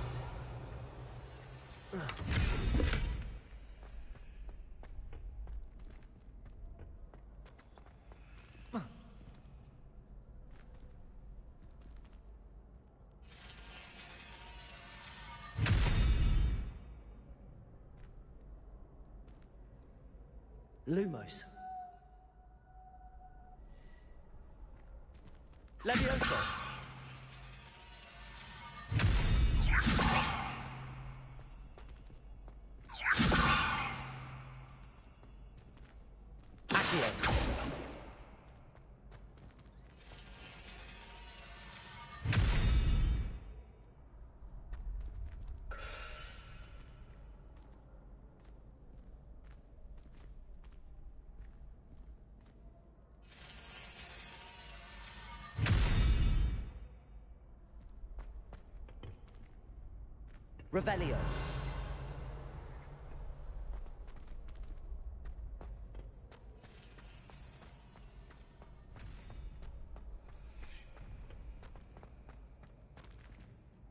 Lumos. Levioso. Accio. Revelio.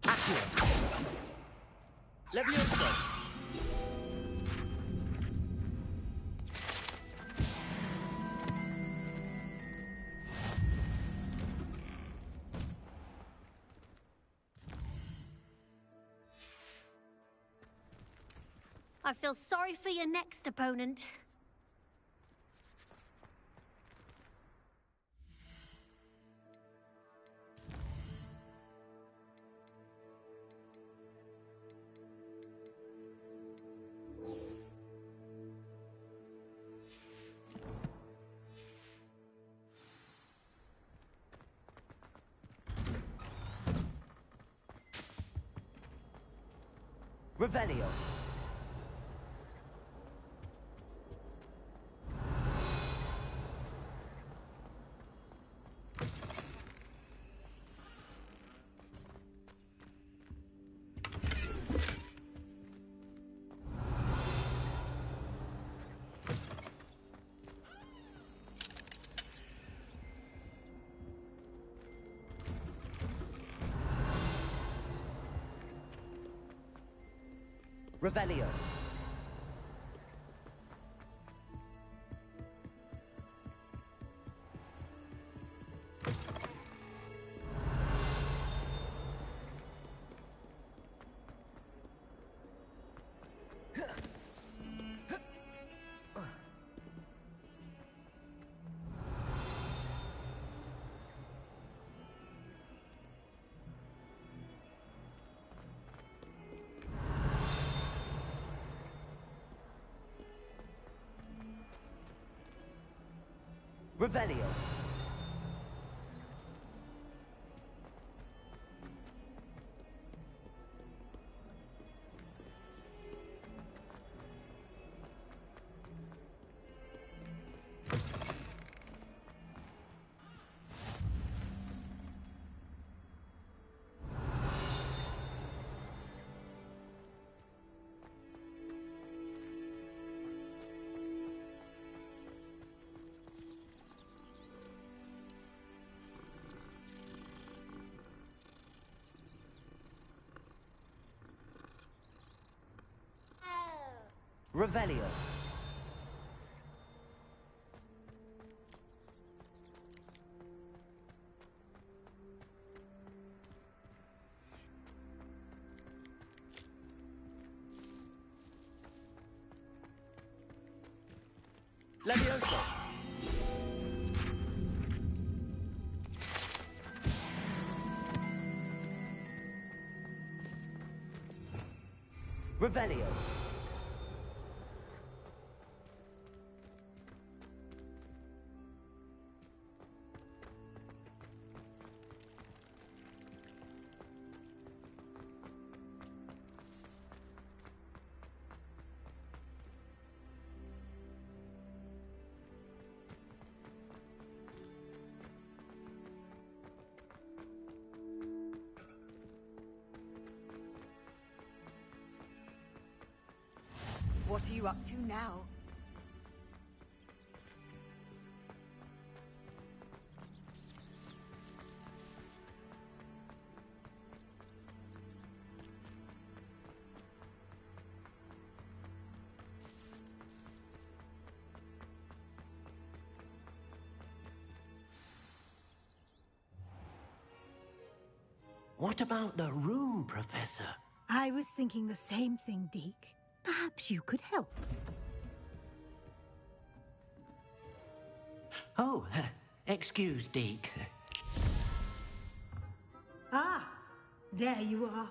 Accio. Levioso. I feel sorry for your next opponent. Revelio. Revelio. Revelio. Revelio. Levioso. Revelio. What are you up to now? What about the room, Professor? I was thinking the same thing, Deke. Perhaps you could help. Oh, excuse, Deke. Ah, there you are.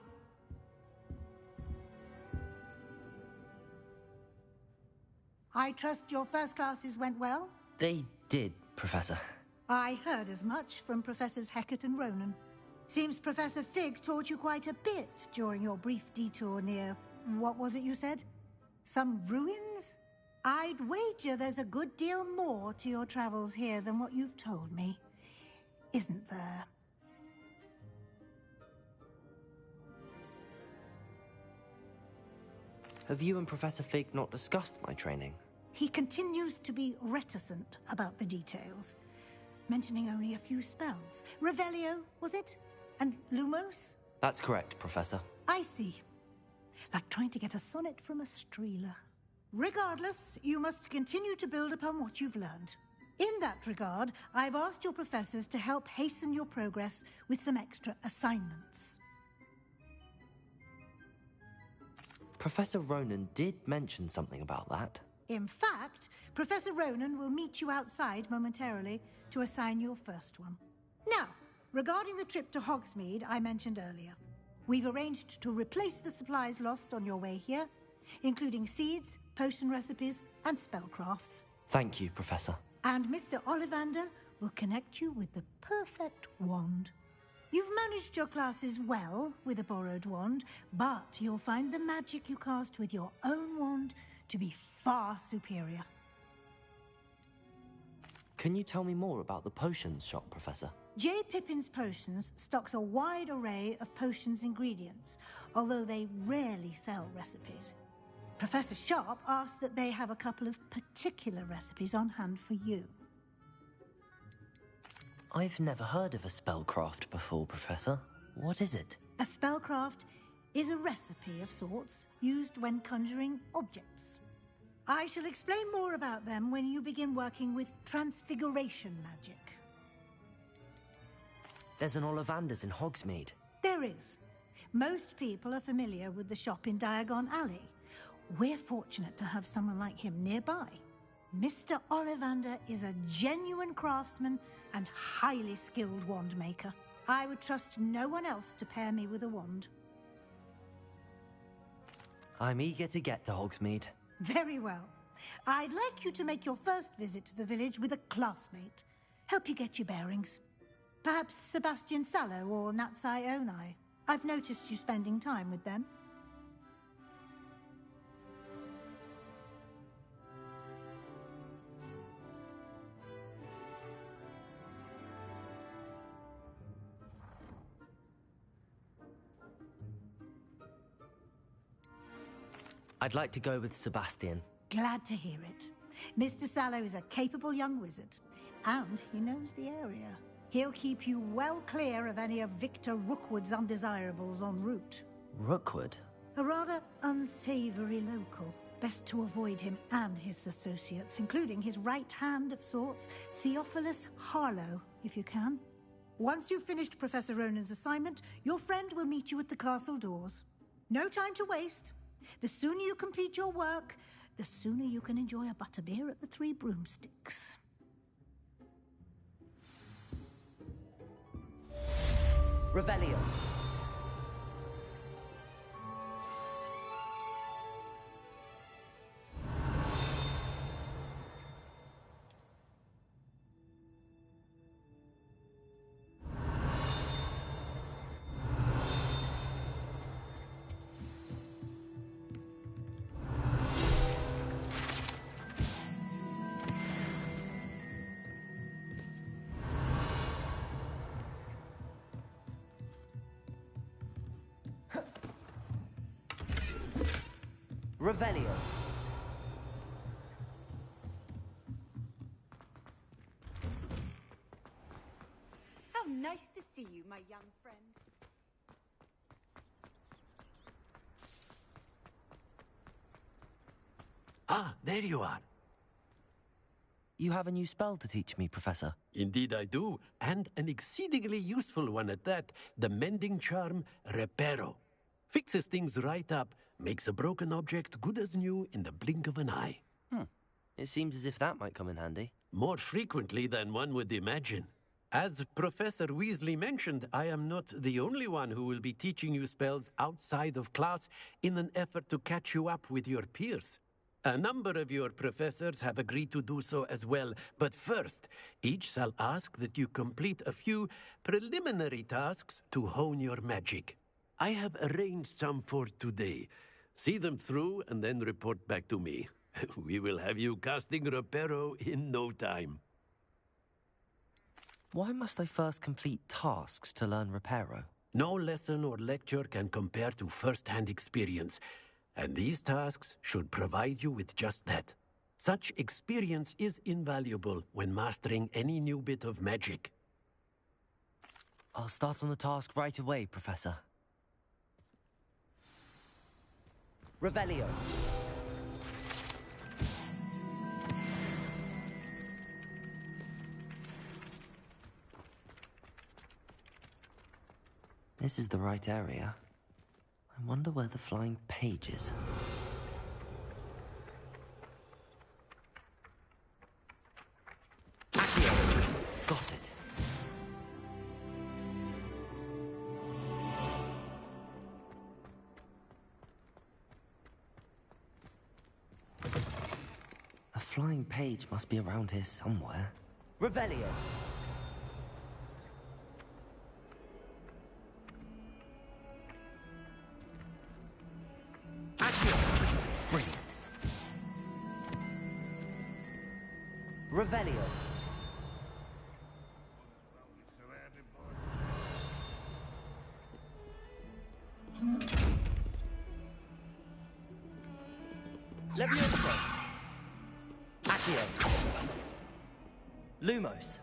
I trust your first classes went well? They did, Professor. I heard as much from Professors Hecat and Ronan. Seems Professor Fig taught you quite a bit during your brief detour near... what was it you said? Some ruins? I'd wager there's a good deal more to your travels here than what you've told me. Isn't there? Have you and Professor Fig not discussed my training? He continues to be reticent about the details, mentioning only a few spells. Revelio, was it? And Lumos? That's correct, Professor. I see. Like trying to get a sonnet from a streeler. Regardless, you must continue to build upon what you've learned. In that regard, I've asked your professors to help hasten your progress with some extra assignments. Professor Ronan did mention something about that. In fact, Professor Ronan will meet you outside momentarily to assign your first one. Now, regarding the trip to Hogsmeade I mentioned earlier, we've arranged to replace the supplies lost on your way here, including seeds, potion recipes, and spellcrafts. Thank you, Professor. And Mr. Ollivander will connect you with the perfect wand. You've managed your classes well with a borrowed wand, but you'll find the magic you cast with your own wand to be far superior. Can you tell me more about the potions shop, Professor? J. Pippin's Potions stocks a wide array of potions ingredients, although they rarely sell recipes. Professor Sharp asked that they have a couple of particular recipes on hand for you. I've never heard of a spellcraft before, Professor. What is it? A spellcraft is a recipe of sorts used when conjuring objects. I shall explain more about them when you begin working with transfiguration magic. There's an Ollivander's in Hogsmeade. There is. Most people are familiar with the shop in Diagon Alley. We're fortunate to have someone like him nearby. Mr. Ollivander is a genuine craftsman and highly skilled wand maker. I would trust no one else to pair me with a wand. I'm eager to get to Hogsmeade. Very well. I'd like you to make your first visit to the village with a classmate. Help you get your bearings. Perhaps Sebastian Sallow or Natsai Onai. I've noticed you spending time with them. I'd like to go with Sebastian. Glad to hear it. Mr. Sallow is a capable young wizard, and he knows the area. He'll keep you well clear of any of Victor Rookwood's undesirables en route. Rookwood? A rather unsavory local. Best to avoid him and his associates, including his right hand of sorts, Theophilus Harlow, if you can. Once you've finished Professor Ronan's assignment, your friend will meet you at the castle doors. No time to waste. The sooner you complete your work, the sooner you can enjoy a butterbeer at the Three Broomsticks. Revelio. Revelio. How nice to see you, my young friend. Ah, there you are. You have a new spell to teach me, Professor. Indeed I do, and an exceedingly useful one at that. The mending charm, Reparo. Fixes things right up, makes a broken object good as new in the blink of an eye. It seems as if that might come in handy. More frequently than one would imagine. As Professor Weasley mentioned, I am not the only one who will be teaching you spells outside of class in an effort to catch you up with your peers. A number of your professors have agreed to do so as well, but first, each shall ask that you complete a few preliminary tasks to hone your magic. I have arranged some for today. See them through and then report back to me. We will have you casting Reparo in no time. Why must I first complete tasks to learn Reparo? No lesson or lecture can compare to first-hand experience, and these tasks should provide you with just that. Such experience is invaluable when mastering any new bit of magic. I'll start on the task right away, Professor. Revelio. This is the right area. I Wonder where the flying page is. Accio! Got it. A flying page must be around here somewhere. Revelio! Brilliant. Revelio. Levioso. Accio. Lumos.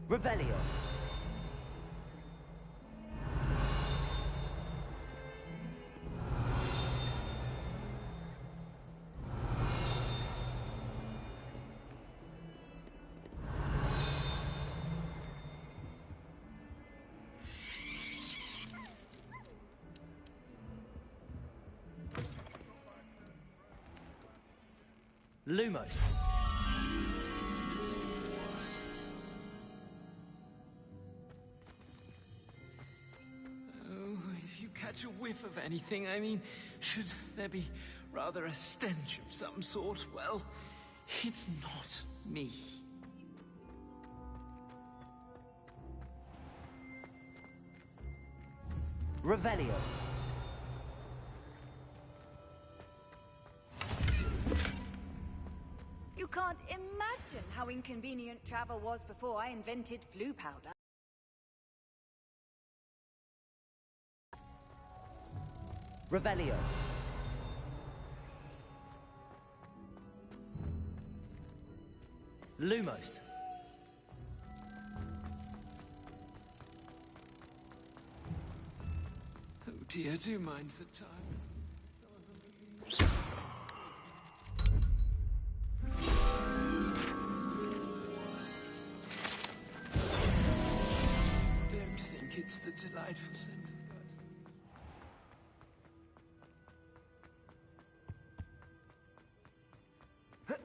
Revelio. Lumos. Oh, if you catch a whiff of anything, I mean, should there be rather a stench of some sort, well, it's not me. Revelio. You can't imagine how inconvenient travel was before I invented flu powder. Revelio. Lumos. Oh dear, do mind the time. Don't think it's the delightful scent of God.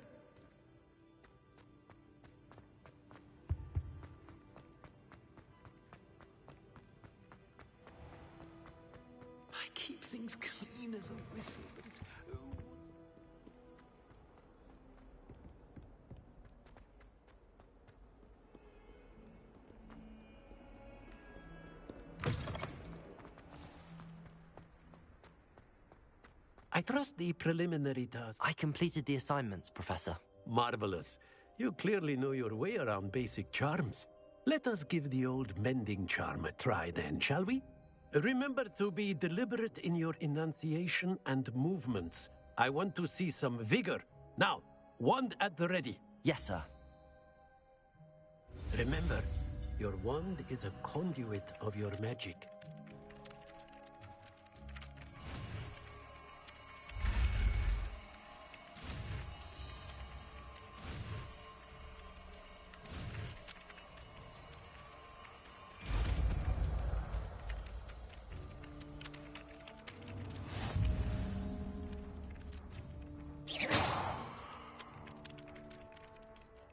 I keep things clean as a whistle, but it's... Oh, I trust the preliminary task. I completed the assignments, Professor. Marvelous. You clearly know your way around basic charms. Let us give the old mending charm a try then, shall we? Remember to be deliberate in your enunciation and movements. I want to see some vigor. Now, wand at the ready. Yes, sir. Remember, your wand is a conduit of your magic.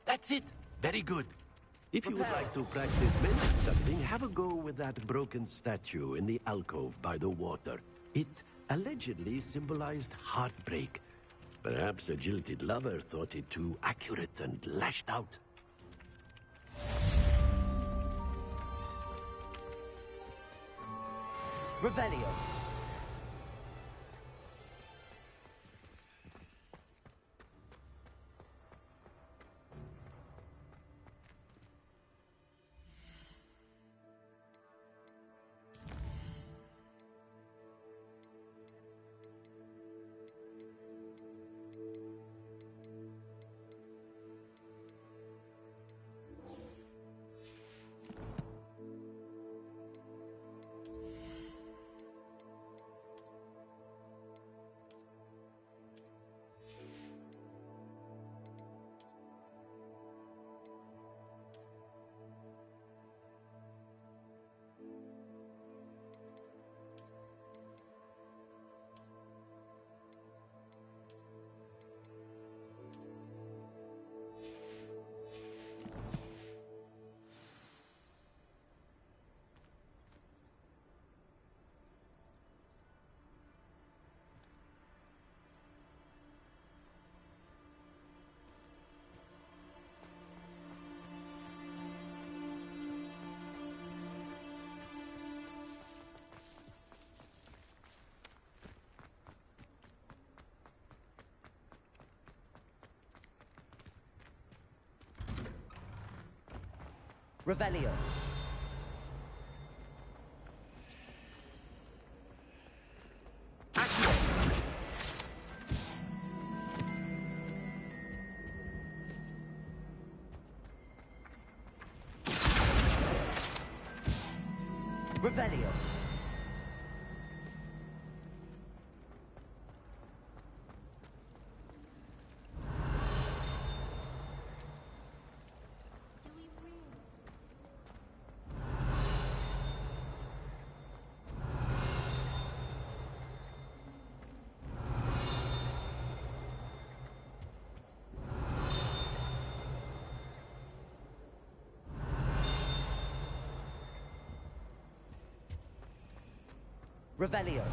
That's it. Very good. If you would like to practice mending something, have a go with that broken statue in the alcove by the water. It allegedly symbolized heartbreak. Perhaps a jilted lover thought it too accurate and lashed out. Revelio. Revelio. Revelio. Revelio.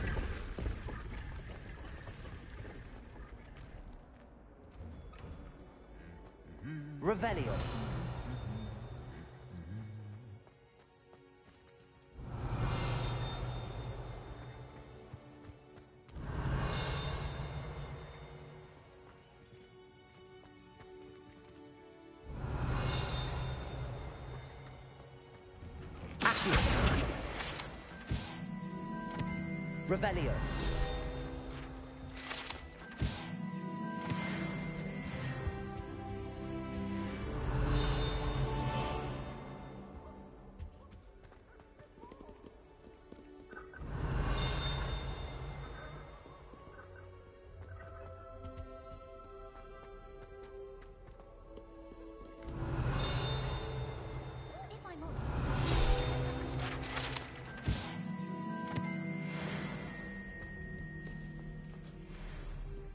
Revelio. Revelio. Accio. Revelio.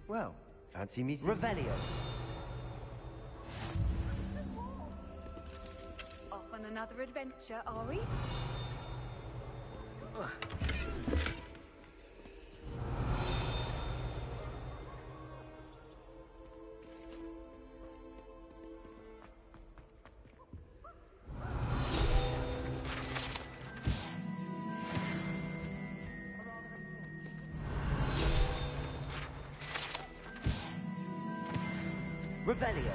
Well, fancy meeting Revelio. Off on another adventure, are we? Revelio.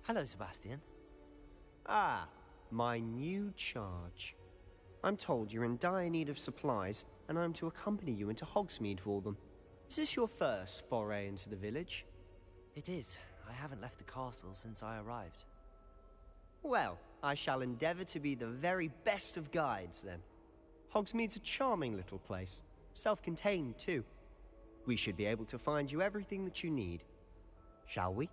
Hello, Sebastian. Ah, my new charge. I'm told you're in dire need of supplies, and I'm to accompany you into Hogsmeade for them. Is this your first foray into the village? It is. I haven't left the castle since I arrived. Well, I shall endeavor to be the very best of guides, then. Hogsmeade's a charming little place. Self-contained, too. We should be able to find you everything that you need. Shall we?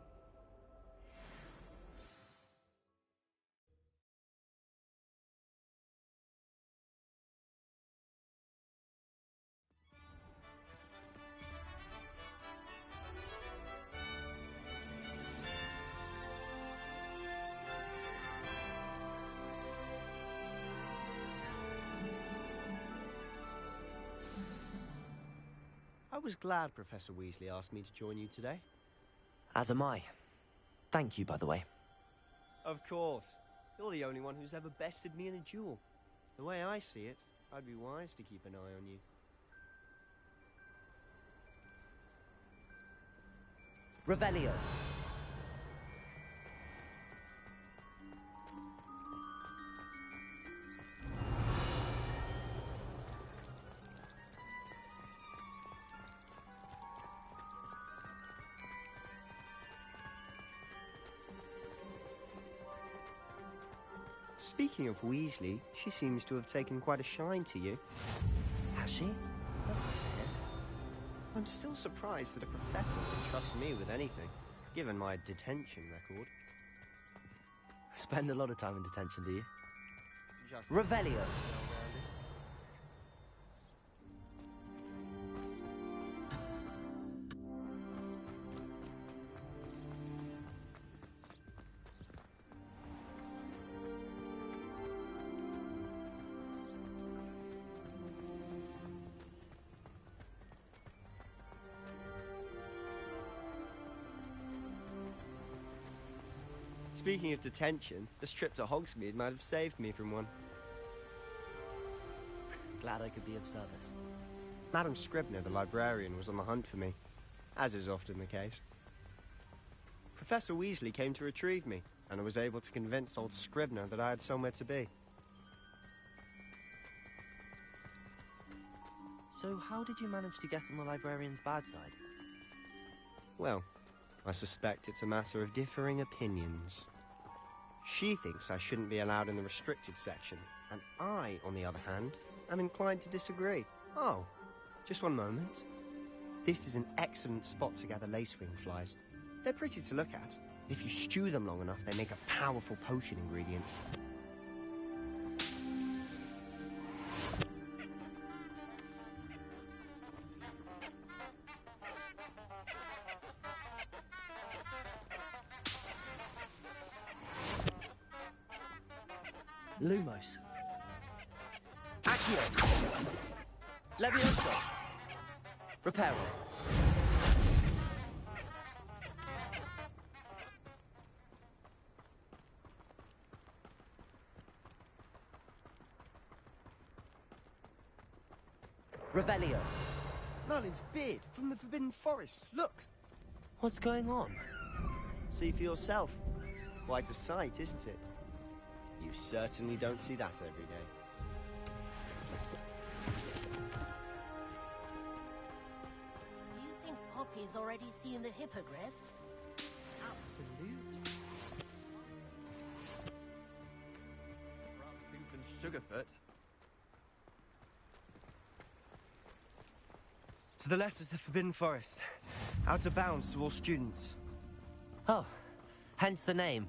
I was glad Professor Weasley asked me to join you today. As am I. Thank you, by the way. Of course. You're the only one who's ever bested me in a duel. The way I see it, I'd be wise to keep an eye on you. Revelio. Speaking of Weasley, she seems to have taken quite a shine to you. Has she? That's nice to hear. I'm still surprised that a professor would trust me with anything, given my detention record. Spend a lot of time in detention, do you? Just Revelio. Speaking of detention, this trip to Hogsmeade might have saved me from one. Glad I could be of service. Madam Scribner, the librarian, was on the hunt for me, as is often the case. Professor Weasley came to retrieve me, and I was able to convince old Scribner that I had somewhere to be. So how did you manage to get on the librarian's bad side? Well, I suspect it's a matter of differing opinions. She thinks I shouldn't be allowed in the restricted section, and I, on the other hand, am inclined to disagree. Oh, just one moment. This is an excellent spot to gather lacewing flies. They're pretty to look at. If you stew them long enough, they make a powerful potion ingredient. Lumos. Accio. Leviosa. Reparo. Revelio. Merlin's beard from the Forbidden Forest. Look! What's going on? See for yourself. Quite a sight, isn't it? You certainly don't see that every day. You think Poppy's already seen the hippogriffs? Absolutely. Than Sugarfoot. To the left is the Forbidden Forest. Out of bounds to all students. Oh, hence the name.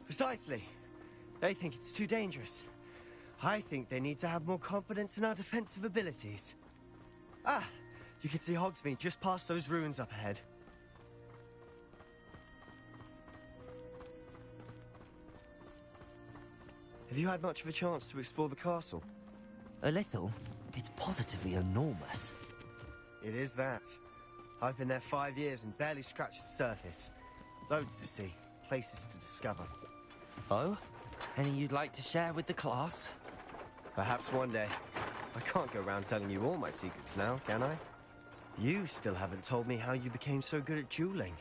Precisely. They think it's too dangerous. I think they need to have more confidence in our defensive abilities. Ah, you can see Hogsmeade just past those ruins up ahead. Have you had much of a chance to explore the castle? A little. It's positively enormous. It is that. I've been there 5 years and barely scratched the surface. Loads to see, places to discover. Oh? Any you'd like to share with the class? Perhaps one day. I can't go around telling you all my secrets now, can I? You still haven't told me how you became so good at dueling.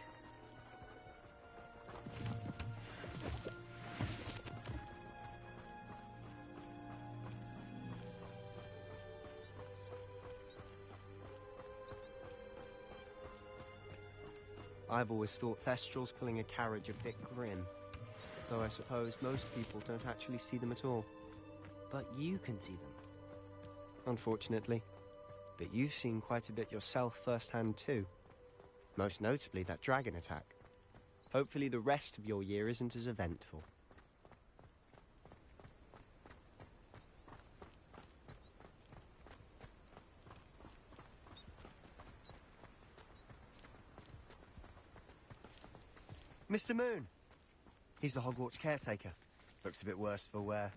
I've always thought Thestrals pulling a carriage a bit grim. Though I suppose most people don't actually see them at all. But you can see them. Unfortunately. But you've seen quite a bit yourself firsthand too. Most notably that dragon attack. Hopefully the rest of your year isn't as eventful. Mr. Moon! He's the Hogwarts caretaker. Looks a bit worse for wear.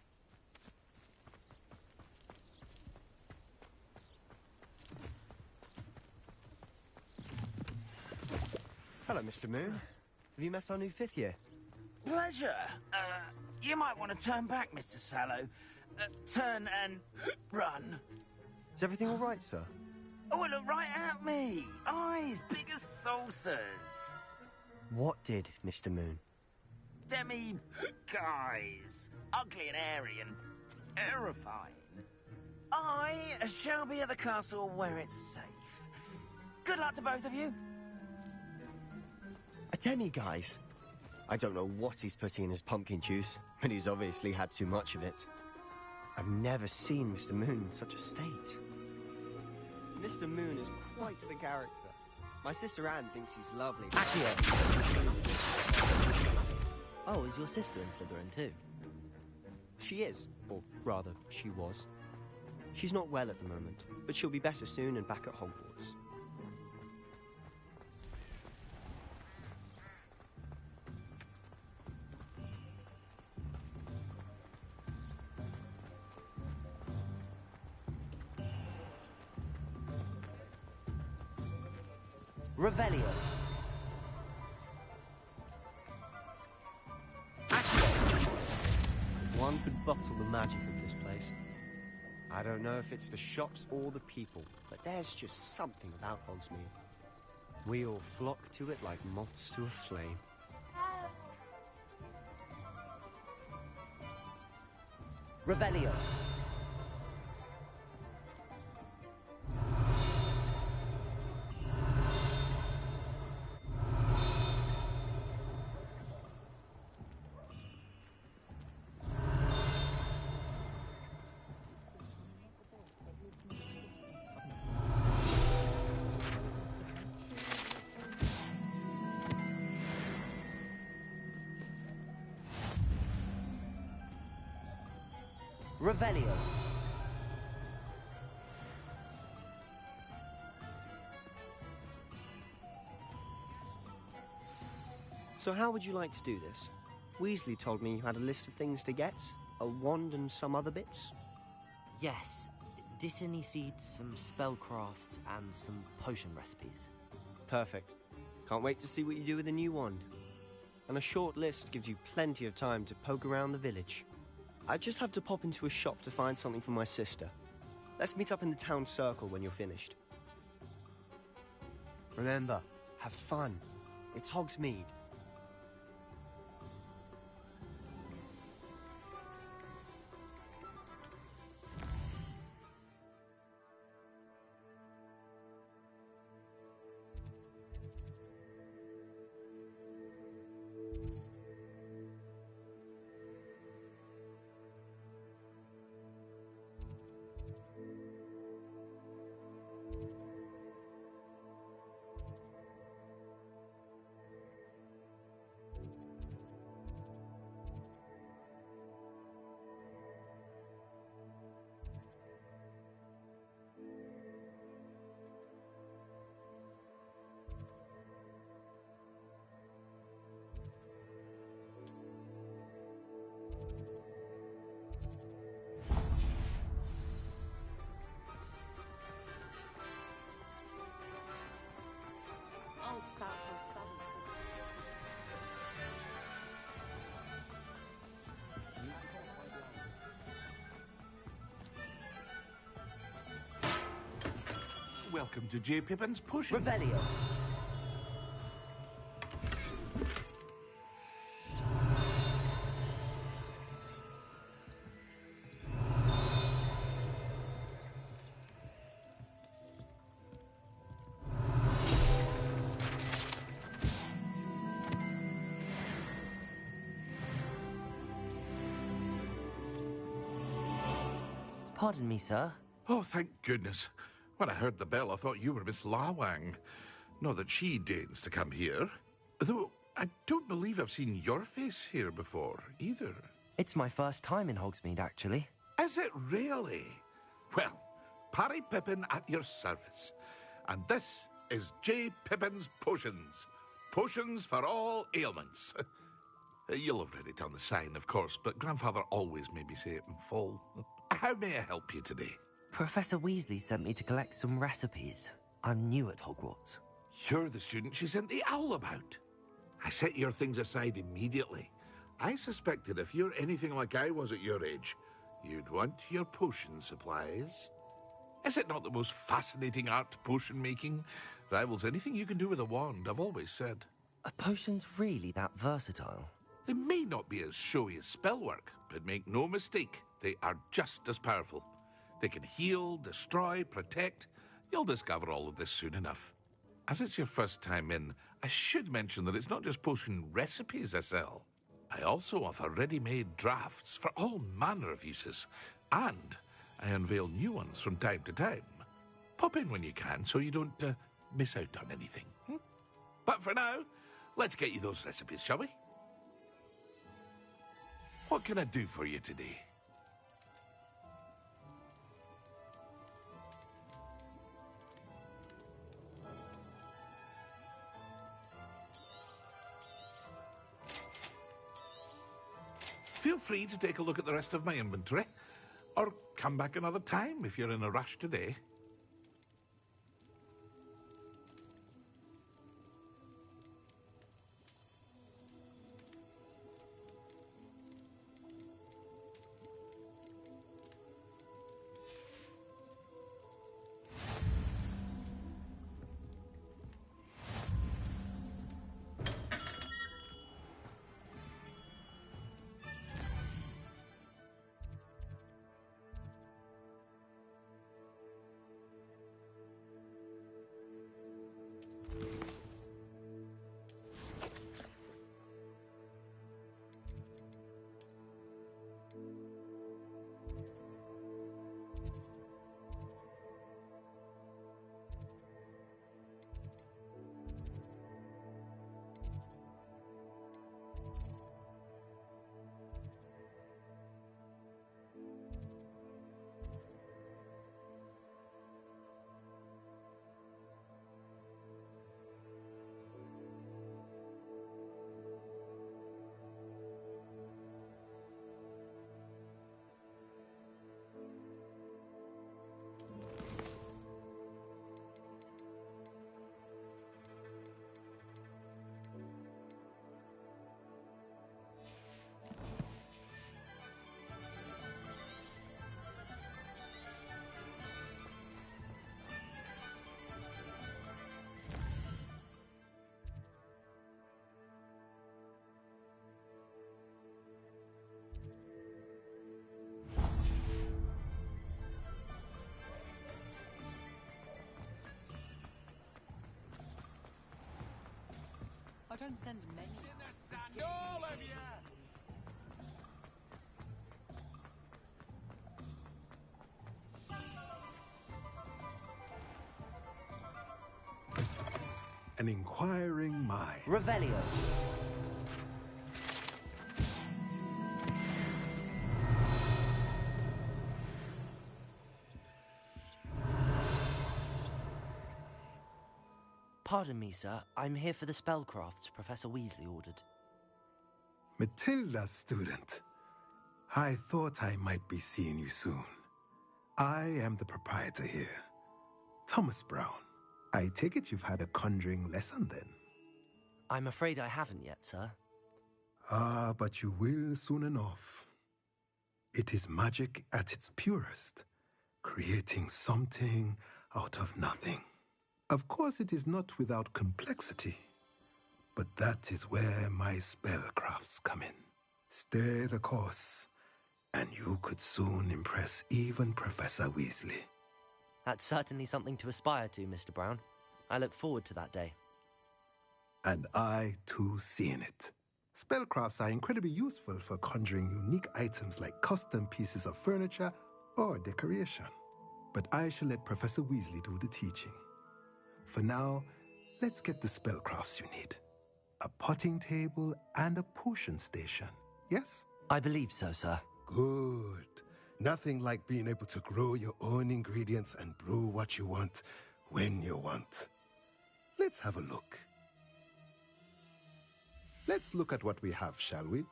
Hello, Mr. Moon. Have you met our new 5th year? Pleasure. You might want to turn back, Mr. Sallow. Turn and run. Is everything all right, sir? Oh, look right at me. Eyes big as saucers. What did, Mr. Moon? Demi-guys. Ugly and airy and terrifying. I shall be at the castle where it's safe. Good luck to both of you. A demi-guise? I don't know what he's putting in his pumpkin juice, but he's obviously had too much of it. I've never seen Mr. Moon in such a state. Mr. Moon is quite the character. My sister Anne thinks he's lovely. Accio! Oh, is your sister in Slytherin too? She is, or rather, she was. She's not well at the moment, but she'll be better soon and back at Hogwarts. Revelio. One could bottle the magic of this place. I don't know if it's the shops or the people, but there's just something about Hogsmeade. We all flock to it like moths to a flame. Revelio. Revelio. So how would you like to do this? Weasley told me you had a list of things to get. A wand and some other bits. Yes. Dittany seeds, some spellcrafts, and some potion recipes. Perfect. Can't wait to see what you do with the new wand. And a short list gives you plenty of time to poke around the village. I just have to pop into a shop to find something for my sister. Let's meet up in the town circle when you're finished. Remember, have fun. It's Hogsmeade. Welcome to J. Pippin's Pushing. Revelio. Pardon me, sir. Oh, thank goodness. When I heard the bell, I thought you were Miss Lawang. Not that she deigns to come here. Though, I don't believe I've seen your face here before, either. It's my first time in Hogsmeade, actually. Is it really? Well, Parry Pippin at your service. And this is J. Pippin's Potions. Potions for all ailments. You'll have read it on the sign, of course, but Grandfather always made me say it in full. How may I help you today? Professor Weasley sent me to collect some recipes. I'm new at Hogwarts. You're the student she sent the owl about. I set your things aside immediately. I suspected if you're anything like I was at your age, you'd want your potion supplies. Is it not the most fascinating art, potion making? Rivals anything you can do with a wand, I've always said. Are potions really that versatile? They may not be as showy as spellwork, but make no mistake, they are just as powerful. They can heal, destroy, protect. You'll discover all of this soon enough. As it's your first time in, I should mention that it's not just potion recipes I sell. I also offer ready-made drafts for all manner of uses, and I unveil new ones from time to time. Pop in when you can so you don't miss out on anything. But for now, let's get you those recipes, shall we? What can I do for you today? Feel free to take a look at the rest of my inventory, or come back another time if you're in a rush today. I don't send many. In the sand, all of you! An inquiring mind. Revelio. Pardon me, sir. I'm here for the spellcrafts Professor Weasley ordered. Matilda, student. I thought I might be seeing you soon. I am the proprietor here, Thomas Brown. I take it you've had a conjuring lesson then? I'm afraid I haven't yet, sir. Ah, but you will soon enough. It is magic at its purest, creating something out of nothing. Of course, it is not without complexity, but that is where my spellcrafts come in. Stay the course, and you could soon impress even Professor Weasley. That's certainly something to aspire to, Mr. Brown. I look forward to that day. And I, too, see in it. Spellcrafts are incredibly useful for conjuring unique items like custom pieces of furniture or decoration. But I shall let Professor Weasley do the teaching. For now, let's get the spellcrafts you need. A potting table and a potion station, yes? I believe so, sir. Good. Nothing like being able to grow your own ingredients and brew what you want when you want. Let's have a look. Let's look at what we have, shall we?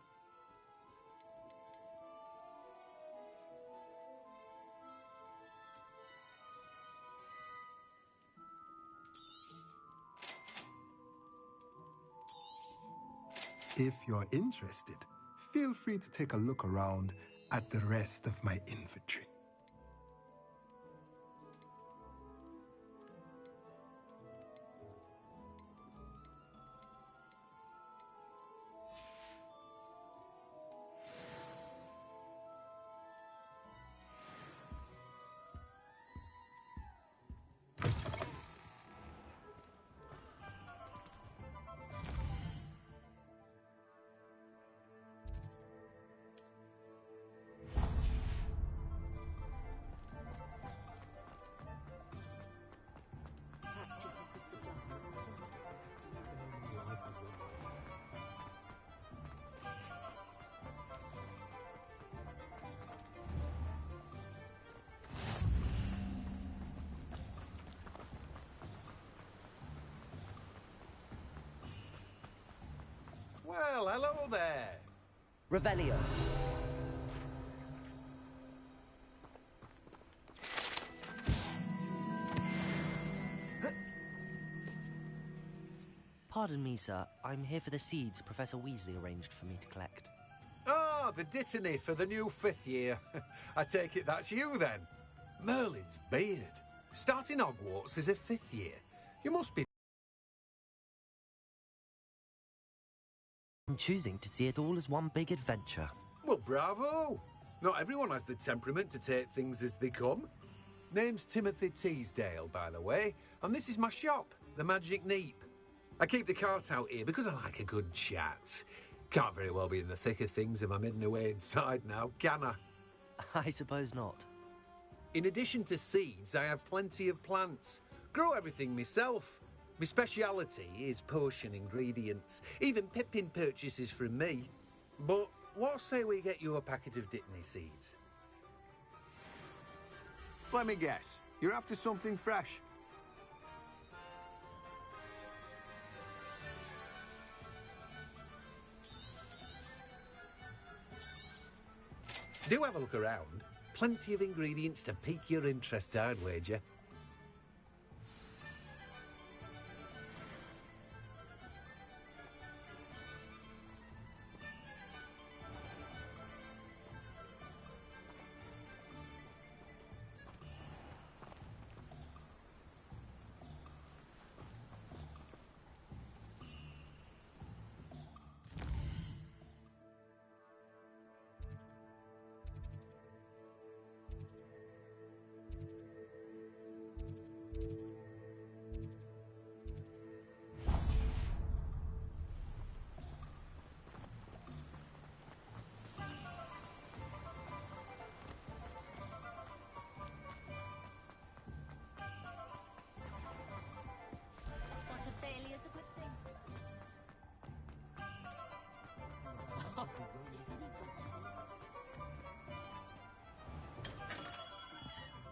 If you're interested, feel free to take a look around at the rest of my inventory. Well, hello there. Revelio. Pardon me, sir. I'm here for the seeds Professor Weasley arranged for me to collect. Ah, the Dittany for the new 5th year. I take it that's you, then. Merlin's beard. Starting Hogwarts as a 5th year. You must be... I'm choosing to see it all as one big adventure. Well, bravo. Not everyone has the temperament to take things as they come. Name's Timothy Teasdale, by the way, and this is my shop, the Magic Neep. I keep the cart out here because I like a good chat. Can't very well be in the thick of things if I'm hidden away inside now, can I? I suppose not. In addition to seeds, I have plenty of plants. Grow everything myself. My speciality is potion ingredients. Even Pippin purchases from me. But what say we get you a packet of Dittany seeds? Let me guess. You're after something fresh. Do have a look around. Plenty of ingredients to pique your interest, I'd wager.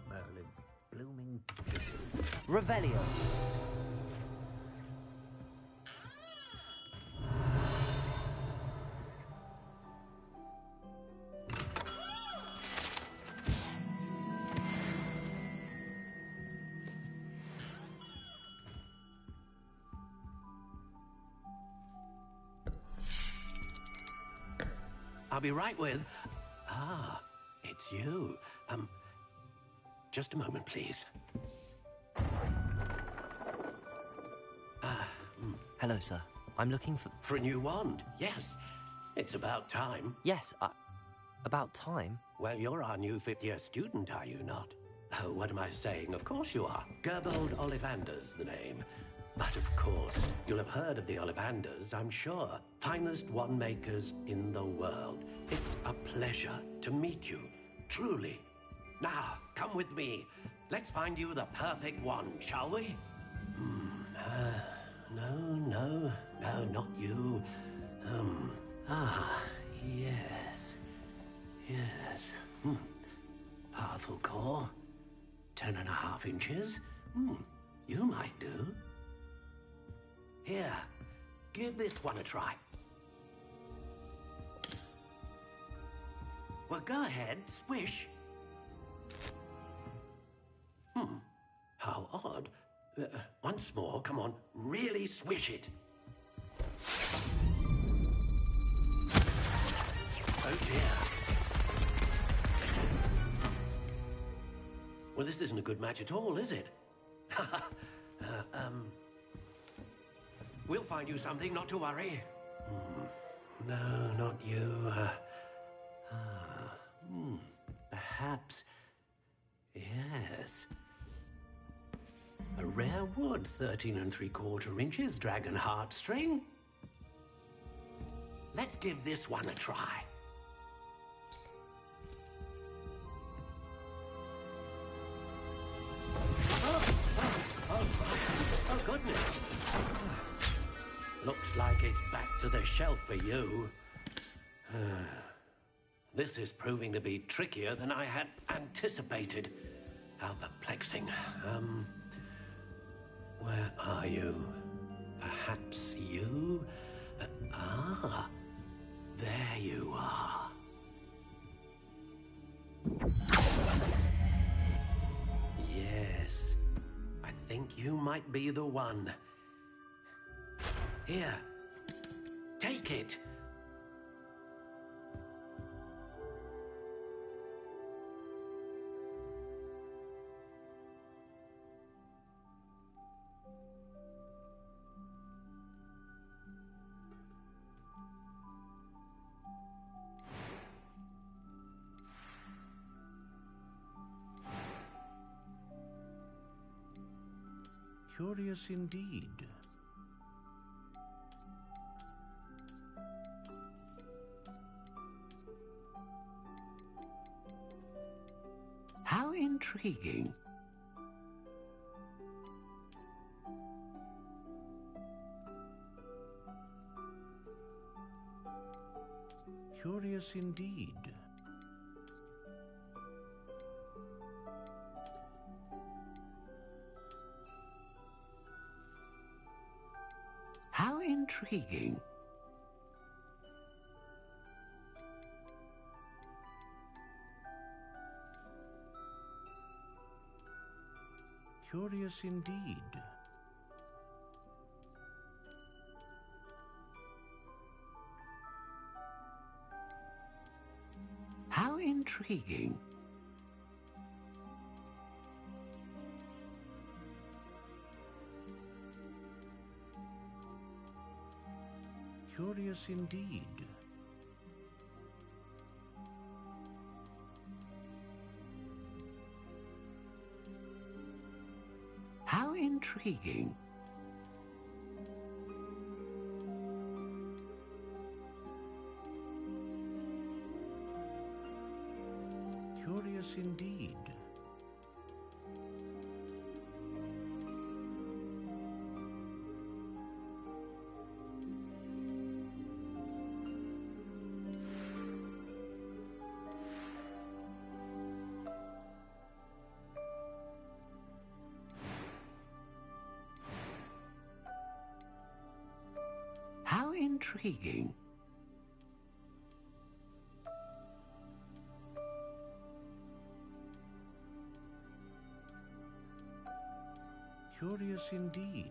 Merlin's blooming... Revelio. I'll be right with... Ah, it's you. Just a moment, please. Hello, sir. I'm looking for... For a new wand, yes. It's about time. Yes, about time? Well, you're our new 5th-year student, are you not? Oh, what am I saying? Of course you are. Gerbold Ollivander's the name. But of course, you'll have heard of the Ollivanders, I'm sure. Finest wand makers in the world. It's a pleasure to meet you, truly. Now, come with me. Let's find you the perfect one, shall we? No, not you. Yes. Powerful core. 10.5 inches. You might do. Here, give this one a try. Well, go ahead, swish. How odd. Once more, come on, really swish it. Oh dear. Well, this isn't a good match at all, is it? We'll find you something, not to worry. No, not you. Perhaps. Yes. A rare wood, 13 3/4 inches, dragon heartstring. Let's give this one a try. Oh, goodness. Looks like it's back to the shelf for you. This is proving to be trickier than I had anticipated. How perplexing. Where are you? Perhaps you? There you are. Yes, I think you might be the one. Here, take it. Curious indeed. How intriguing. Curious indeed. How intriguing. Curious indeed. How intriguing. Curious indeed. How intriguing. Curious indeed. How intriguing. Curious indeed.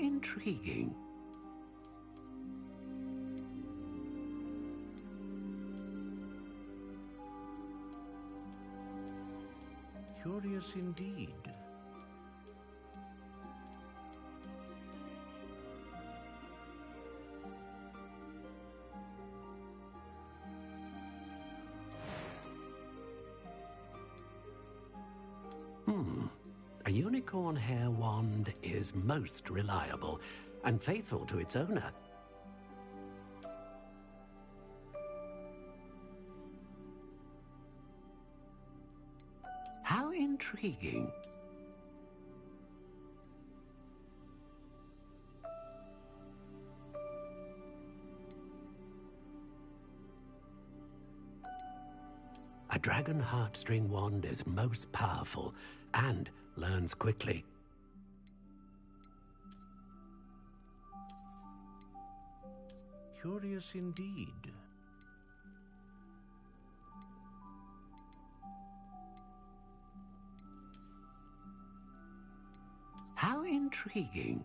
intriguing. Curious indeed. A unicorn hair wand is most reliable and faithful to its owner. How intriguing. A dragon heartstring wand is most powerful and learns quickly. Curious indeed. How intriguing.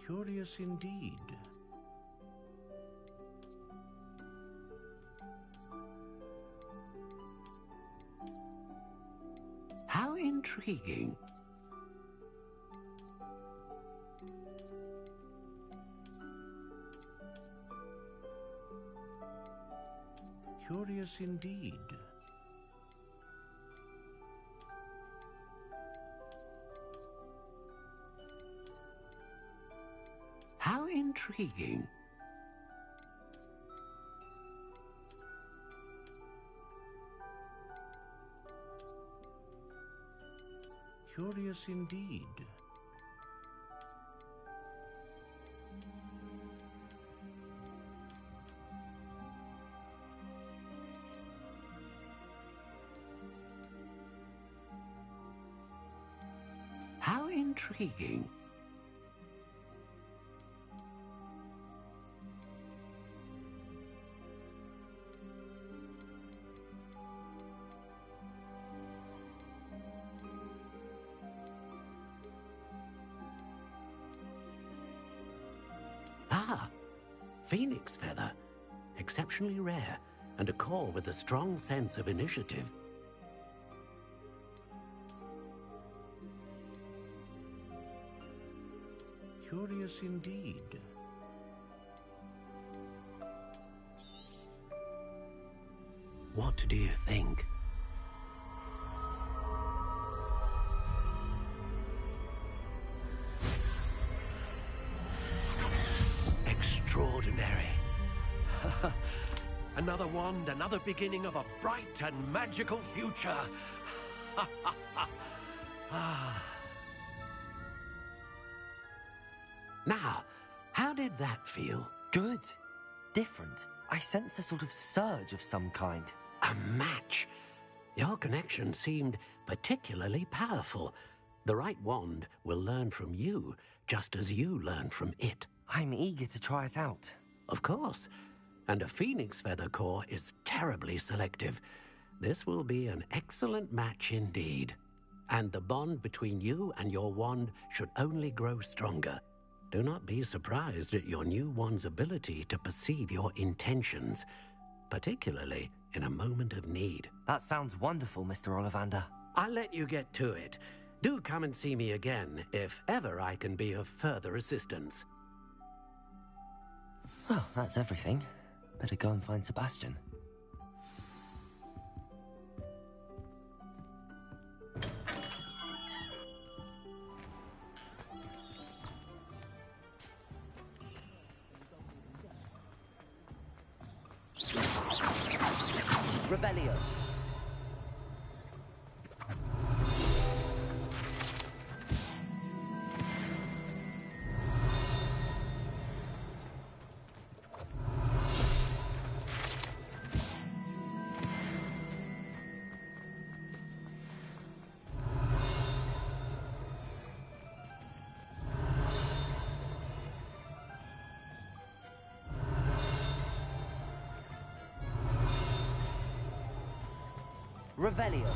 Curious indeed. How intriguing. Curious indeed. How intriguing. Curious indeed. How intriguing. Ah, phoenix feather. Exceptionally rare, and a core with a strong sense of initiative. Curious indeed. What do you think? Extraordinary. Another wand, another beginning of a bright and magical future. Now, how did that feel? Good. Different. I sensed a sort of surge of some kind. A match. Your connection seemed particularly powerful. The right wand will learn from you, just as you learn from it. I'm eager to try it out. Of course. And a phoenix feather core is terribly selective. This will be an excellent match indeed. And the bond between you and your wand should only grow stronger. Do not be surprised at your new wand's ability to perceive your intentions, particularly in a moment of need. That sounds wonderful, Mr. Ollivander. I'll let you get to it. Do come and see me again if ever I can be of further assistance. Well, that's everything. Better go and find Sebastian. Revelio. Revelio.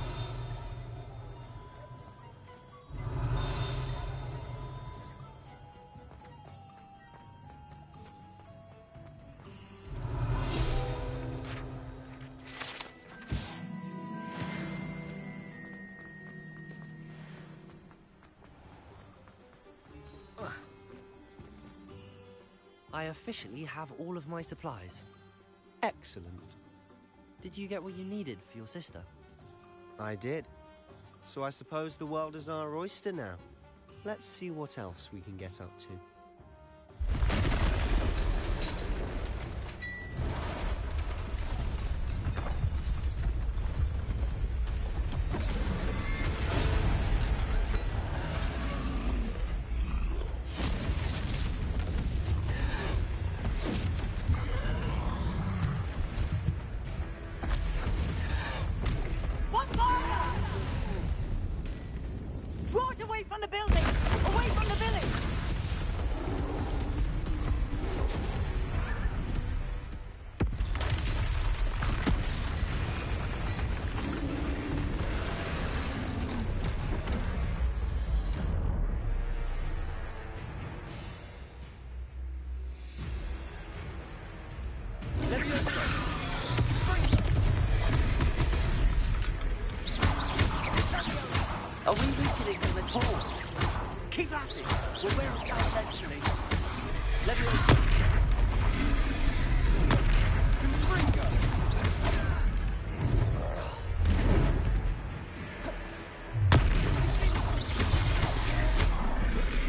I officially have all of my supplies. Excellent. Did you get what you needed for your sister? I did. So I suppose the world is our oyster now. Let's see what else we can get up to. Draw it away from the building! Away from the village! Are we weakening them at all? Keep at it! We'll wear them down eventually. Leviosa!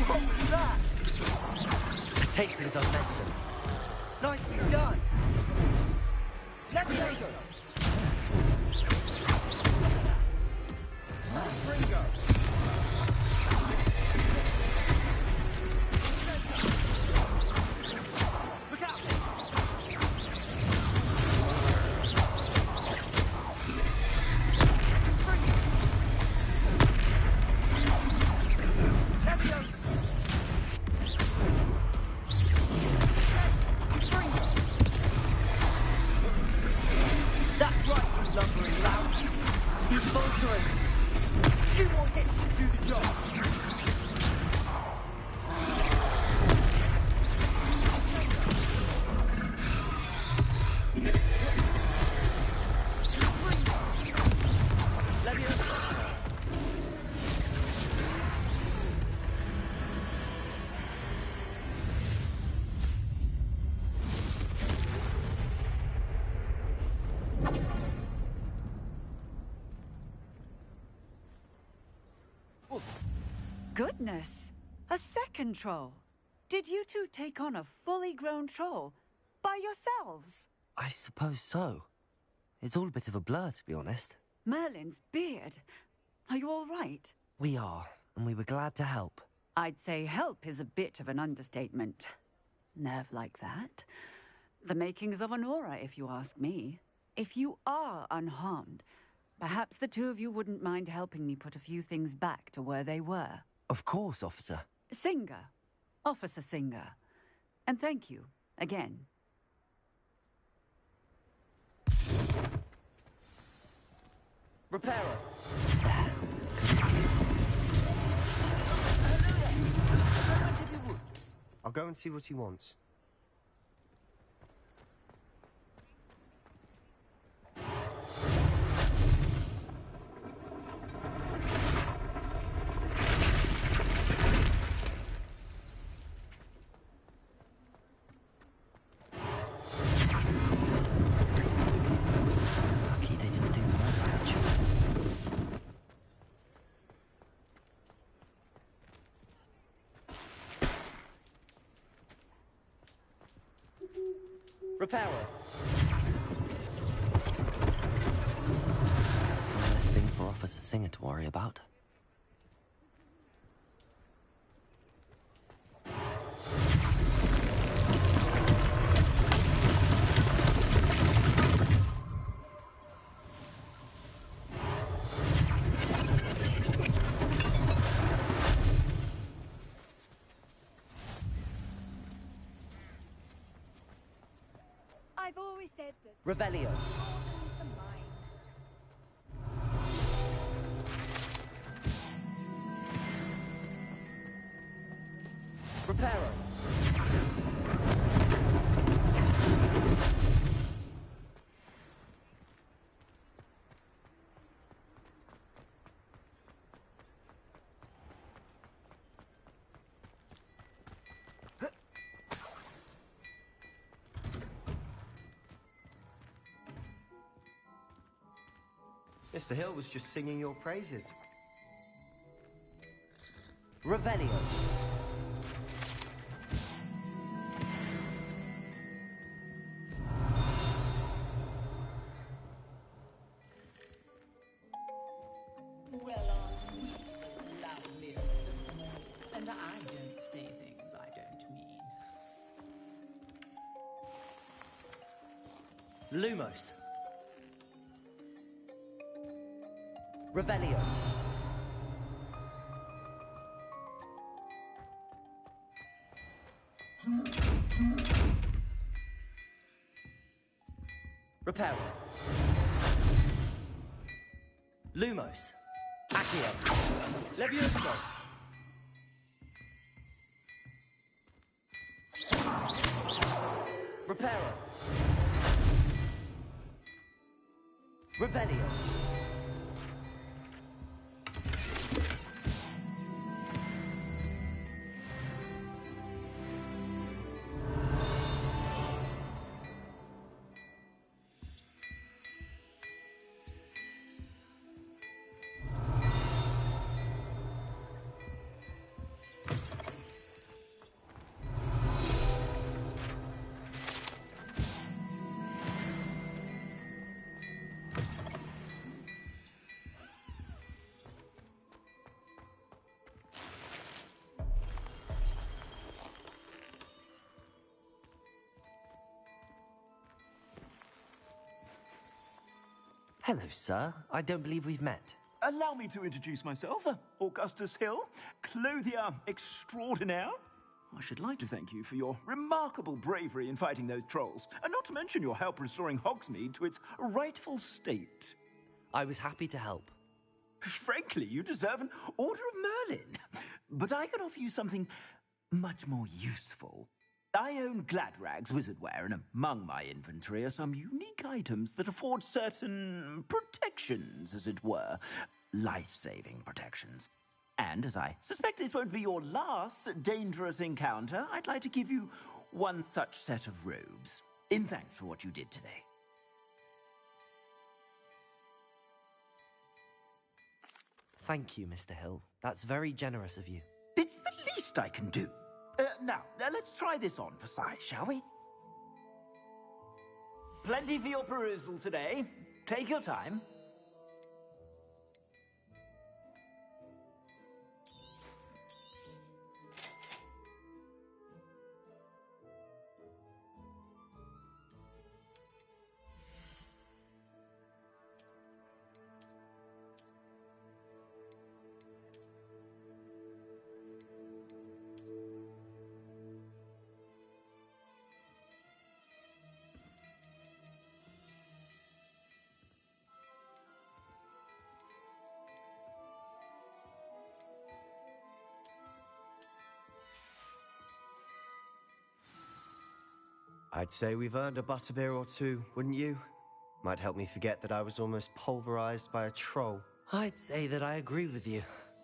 What was that? A tasting of medicine. Nicely done! Leviosa! Ringo! Look out! That's right, you lumbering lout! He's faltering! Two more hits should do the job. Goodness! A second troll! Did you two take on a fully grown troll? By yourselves? I suppose so. It's all a bit of a blur, to be honest. Merlin's beard. Are you all right? We are, and we were glad to help. I'd say help is a bit of an understatement. Nerve like that. The makings of an aura, if you ask me. If you are unharmed, perhaps the two of you wouldn't mind helping me put a few things back to where they were. Of course, officer. Singer. Officer Singer. And thank you, again. Repairer. I'll go and see what he wants. Lucky they didn't do more damage. Repairer. One less thing for Officer Singer to worry about. I've always said that... Revelio. the mind. Reparo. Mr. Hill was just singing your praises. Revelio. Well, lovely. And I don't say things I don't mean. Lumos. Revelio. Reparo. Lumos. Accio. Levioso. Reparo. Revelio. Hello, sir. I don't believe we've met. Allow me to introduce myself, Augustus Hill, clothier extraordinaire. I should like to thank you for your remarkable bravery in fighting those trolls, and not to mention your help restoring Hogsmeade to its rightful state. I was happy to help. Frankly, you deserve an Order of Merlin. But I can offer you something much more useful. I own Gladrag's wizardware, and among my inventory are some unique items that afford certain protections, as it were. Life-saving protections. And as I suspect this won't be your last dangerous encounter, I'd like to give you one such set of robes, in thanks for what you did today. Thank you, Mr. Hill. That's very generous of you. It's the least I can do. Now, let's try this on for size, shall we? Plenty for your perusal today. Take your time. I'd say we've earned a butterbeer or two, wouldn't you? Might help me forget that I was almost pulverized by a troll. I'd say that I agree with you.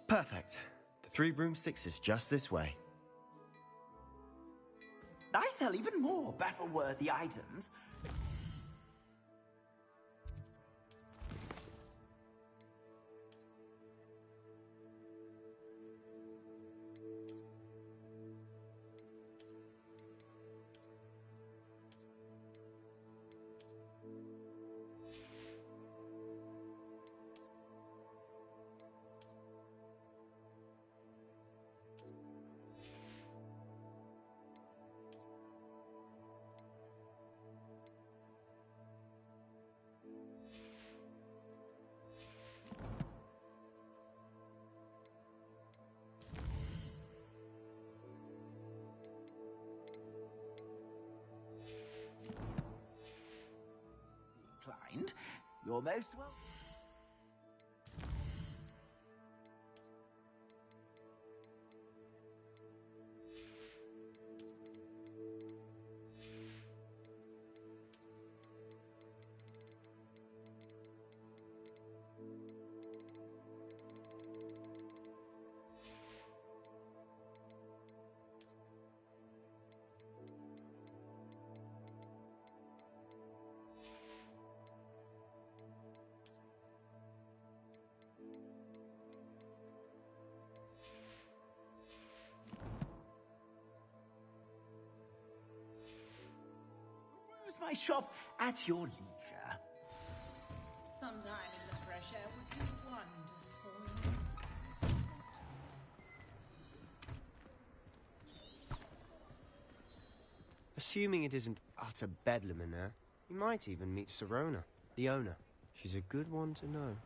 Perfect. The 3 broomsticks is just this way. I sell even more battle-worthy items. You're most welcome. my shop at your leisure. Some time in the fresh air would do wonders for you. Assuming it isn't utter bedlam in there, you might even meet Sirona, the owner. She's a good one to know.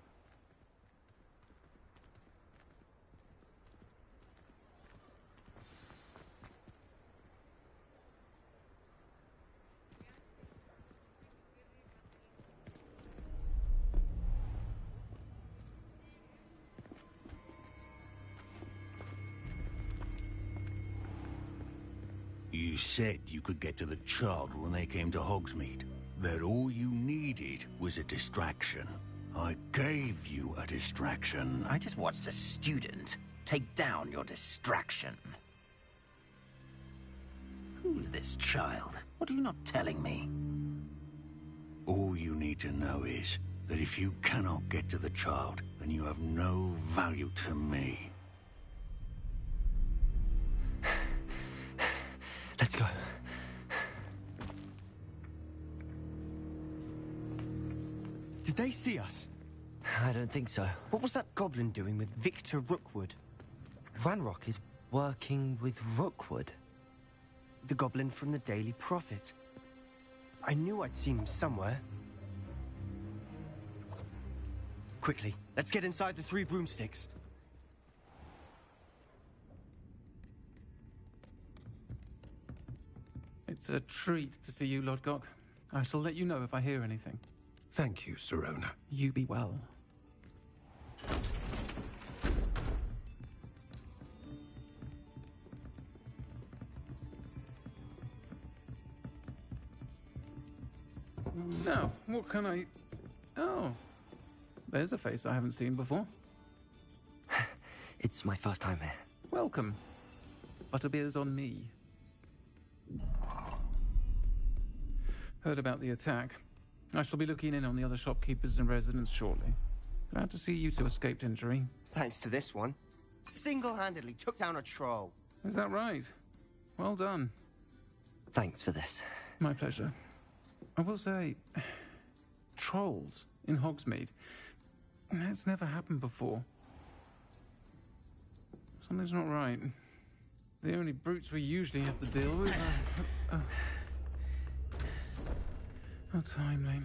You said you could get to the child when they came to Hogsmeade. That all you needed was a distraction. I gave you a distraction. I just watched a student take down your distraction. Who's this child? What are you not telling me? All you need to know is that if you cannot get to the child, then you have no value to me. Let's go. Did they see us? I don't think so. What was that goblin doing with Victor Rookwood? Ranrock is working with Rookwood. The goblin from the Daily Prophet. I knew I'd seen him somewhere. Quickly, let's get inside the 3 broomsticks. It's a treat to see you, Lodgok. I shall let you know if I hear anything. Thank you, Sirona. You be well. Now, what can I... Oh, there's a face I haven't seen before. It's my first time here. Welcome. Butterbeer's on me. Heard about the attack. I shall be looking in on the other shopkeepers and residents shortly. Glad to see you two escaped injury. Thanks to this one. Single-handedly took down a troll. Is that right? Well done. Thanks for this. My pleasure. I will say, trolls in Hogsmeade. That's never happened before. Something's not right. The only brutes we usually have to deal with are... How timely.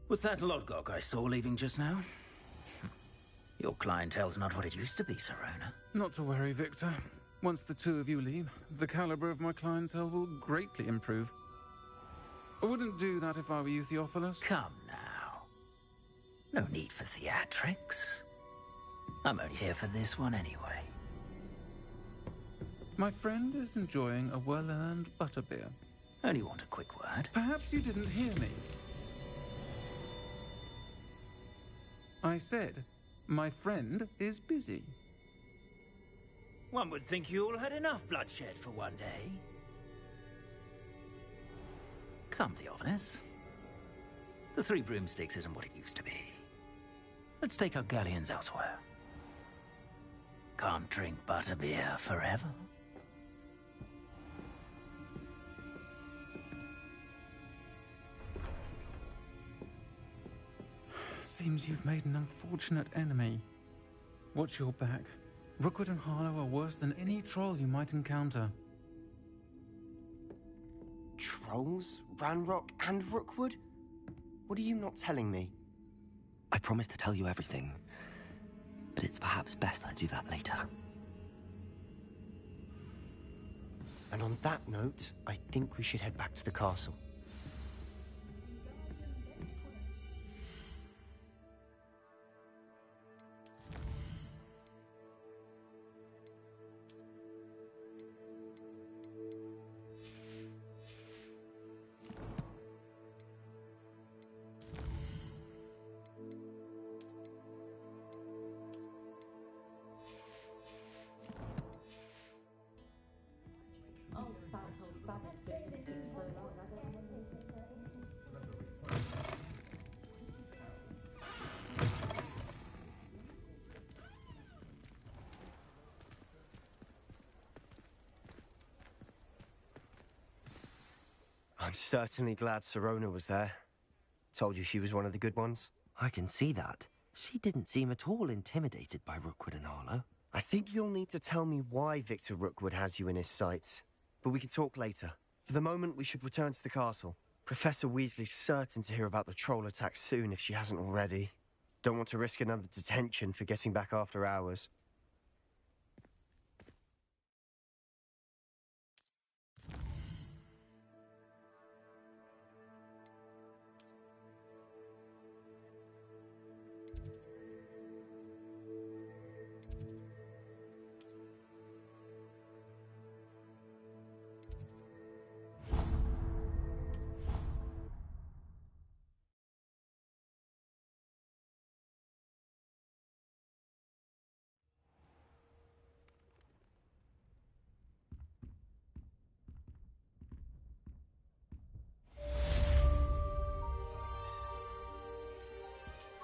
Was that Lodgok I saw leaving just now? Your clientele's not what it used to be, Sirona. Not to worry, Victor. Once the 2 of you leave, the caliber of my clientele will greatly improve. I wouldn't do that if I were you, Theophilus. Come now. No need for theatrics. I'm only here for this one anyway. My friend is enjoying a well-earned butterbeer. Only want a quick word. Perhaps you didn't hear me. I said, my friend is busy. One would think you all had enough bloodshed for one day. Come, Theophilus. The 3 broomsticks isn't what it used to be. Let's take our galleons elsewhere. Can't drink butterbeer forever. Seems you've made an unfortunate enemy. Watch your back. Rookwood and Harlow are worse than any troll you might encounter. Trolls? Ranrock and Rookwood? What are you not telling me? I promised to tell you everything, but it's perhaps best I do that later. And on that note, I think we should head back to the castle. Oh, battles, battles, so long. I don't remember. I'm certainly glad Sirona was there. Told you she was one of the good ones. I can see that. She didn't seem at all intimidated by Rookwood and Harlow. I think you'll need to tell me why Victor Rookwood has you in his sights. But we can talk later. For the moment, we should return to the castle. Professor Weasley's certain to hear about the troll attack soon if she hasn't already. Don't want to risk another detention for getting back after hours.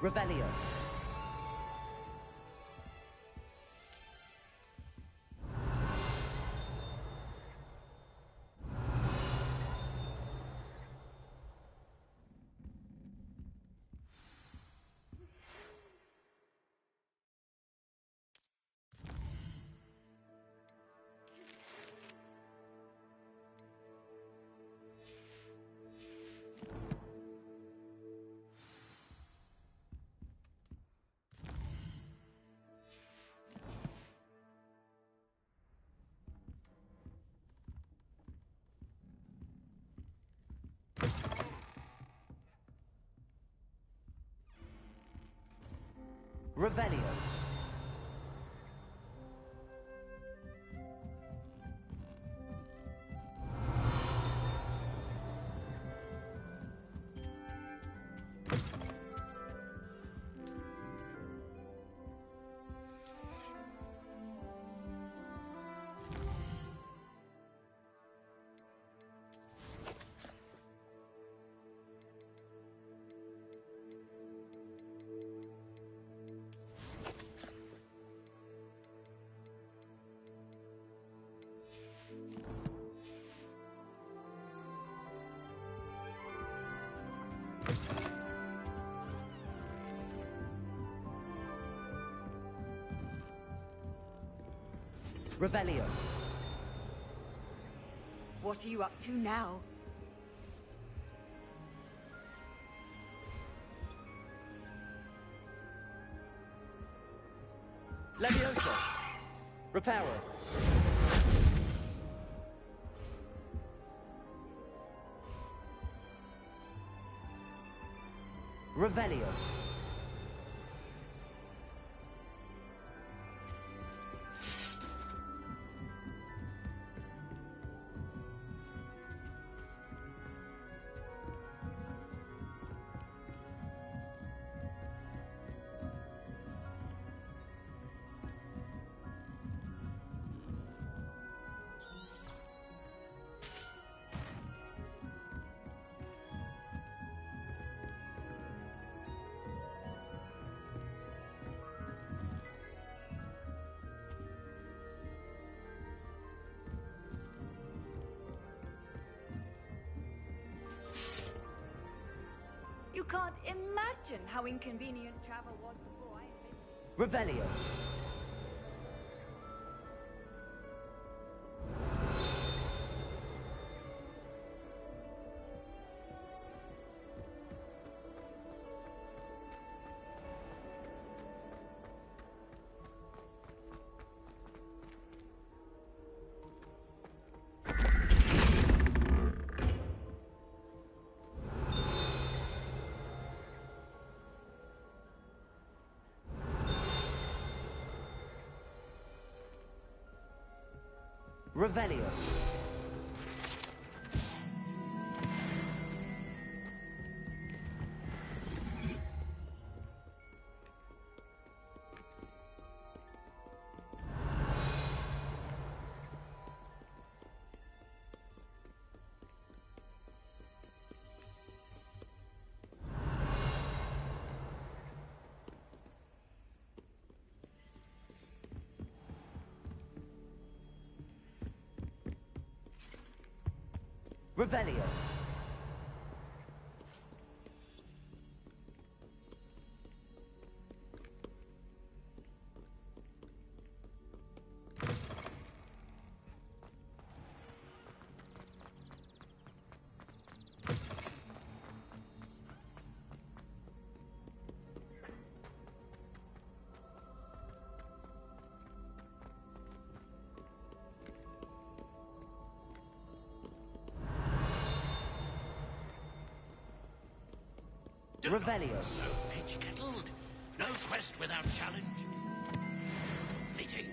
Revelio. Revelio. Revelio. What are you up to now? Leviosa. Reparo. Revelio. You can't imagine how inconvenient travel was before I invented... Revelio. Revelio. Revelio. Revelio. So pitch-kettled. No quest without challenge. Meeting.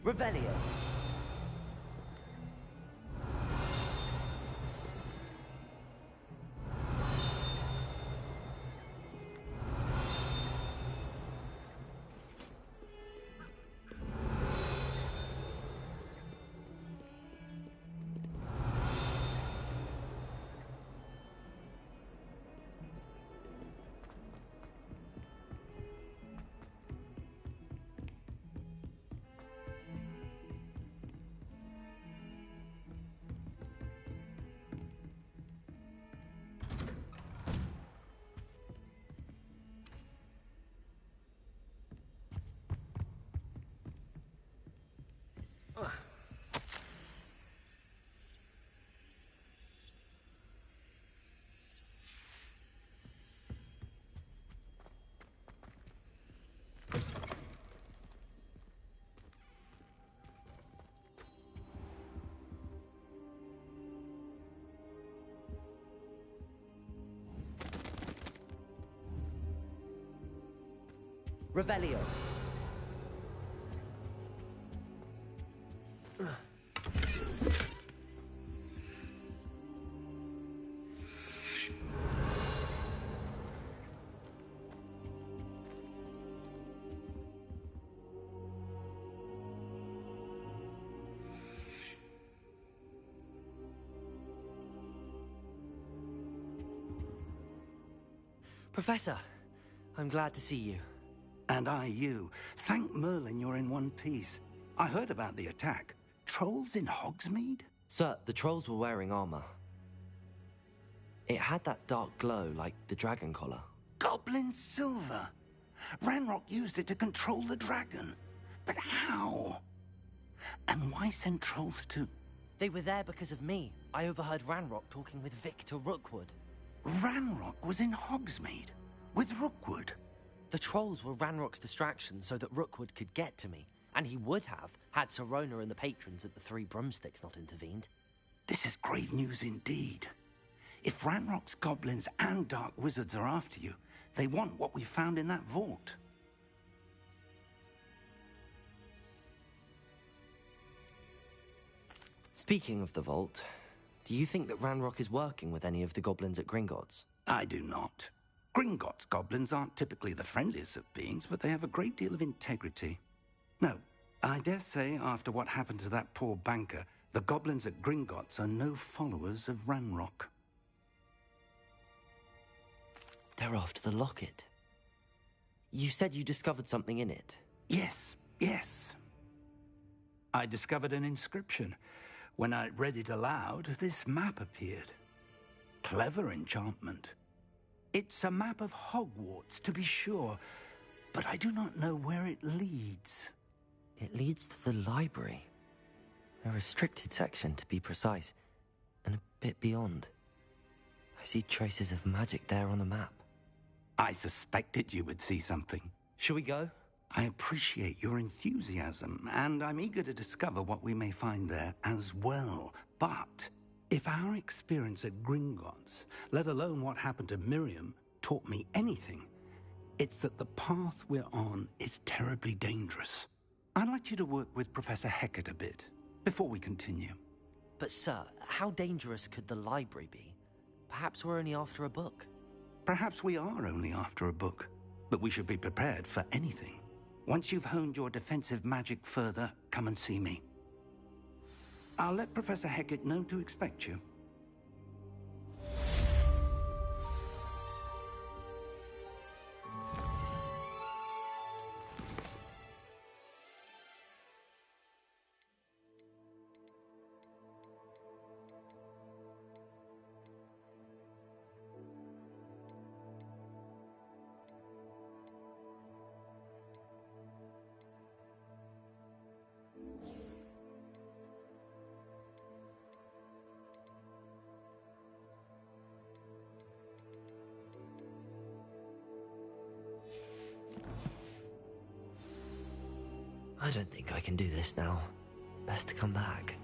Revelio. Revelio. Professor, I'm glad to see you. And I you. Thank Merlin you're in one piece. I heard about the attack. Trolls in Hogsmeade? Sir, the trolls were wearing armor. It had that dark glow like the dragon collar. Goblin silver! Ranrock used it to control the dragon. But how? And why send trolls to... They were there because of me. I overheard Ranrock talking with Victor Rookwood. Ranrock was in Hogsmeade? With Rookwood? The trolls were Ranrock's distraction so that Rookwood could get to me. And he would have, had Sirona and the patrons at the Three Broomsticks not intervened. This is grave news indeed. If Ranrock's goblins and dark wizards are after you, they want what we found in that vault. Speaking of the vault, do you think that Ranrock is working with any of the goblins at Gringotts? I do not. Gringotts goblins aren't typically the friendliest of beings, but they have a great deal of integrity. No, I dare say after what happened to that poor banker, the goblins at Gringotts are no followers of Ranrock. They're after the locket. You said you discovered something in it. Yes. I discovered an inscription. When I read it aloud, this map appeared. Clever enchantment. It's a map of Hogwarts, to be sure, but I do not know where it leads. It leads to the library. A restricted section, to be precise, and a bit beyond. I see traces of magic there on the map. I suspected you would see something. Shall we go? I appreciate your enthusiasm, and I'm eager to discover what we may find there as well. But if our experience at Gringotts, let alone what happened to Miriam, taught me anything, it's that the path we're on is terribly dangerous. I'd like you to work with Professor Hecat a bit, before we continue. But sir, how dangerous could the library be? Perhaps we're only after a book. Perhaps we are only after a book, but we should be prepared for anything. Once you've honed your defensive magic further, come and see me. I'll let Professor Hecat know to expect you. I don't think I can do this now. Best to come back.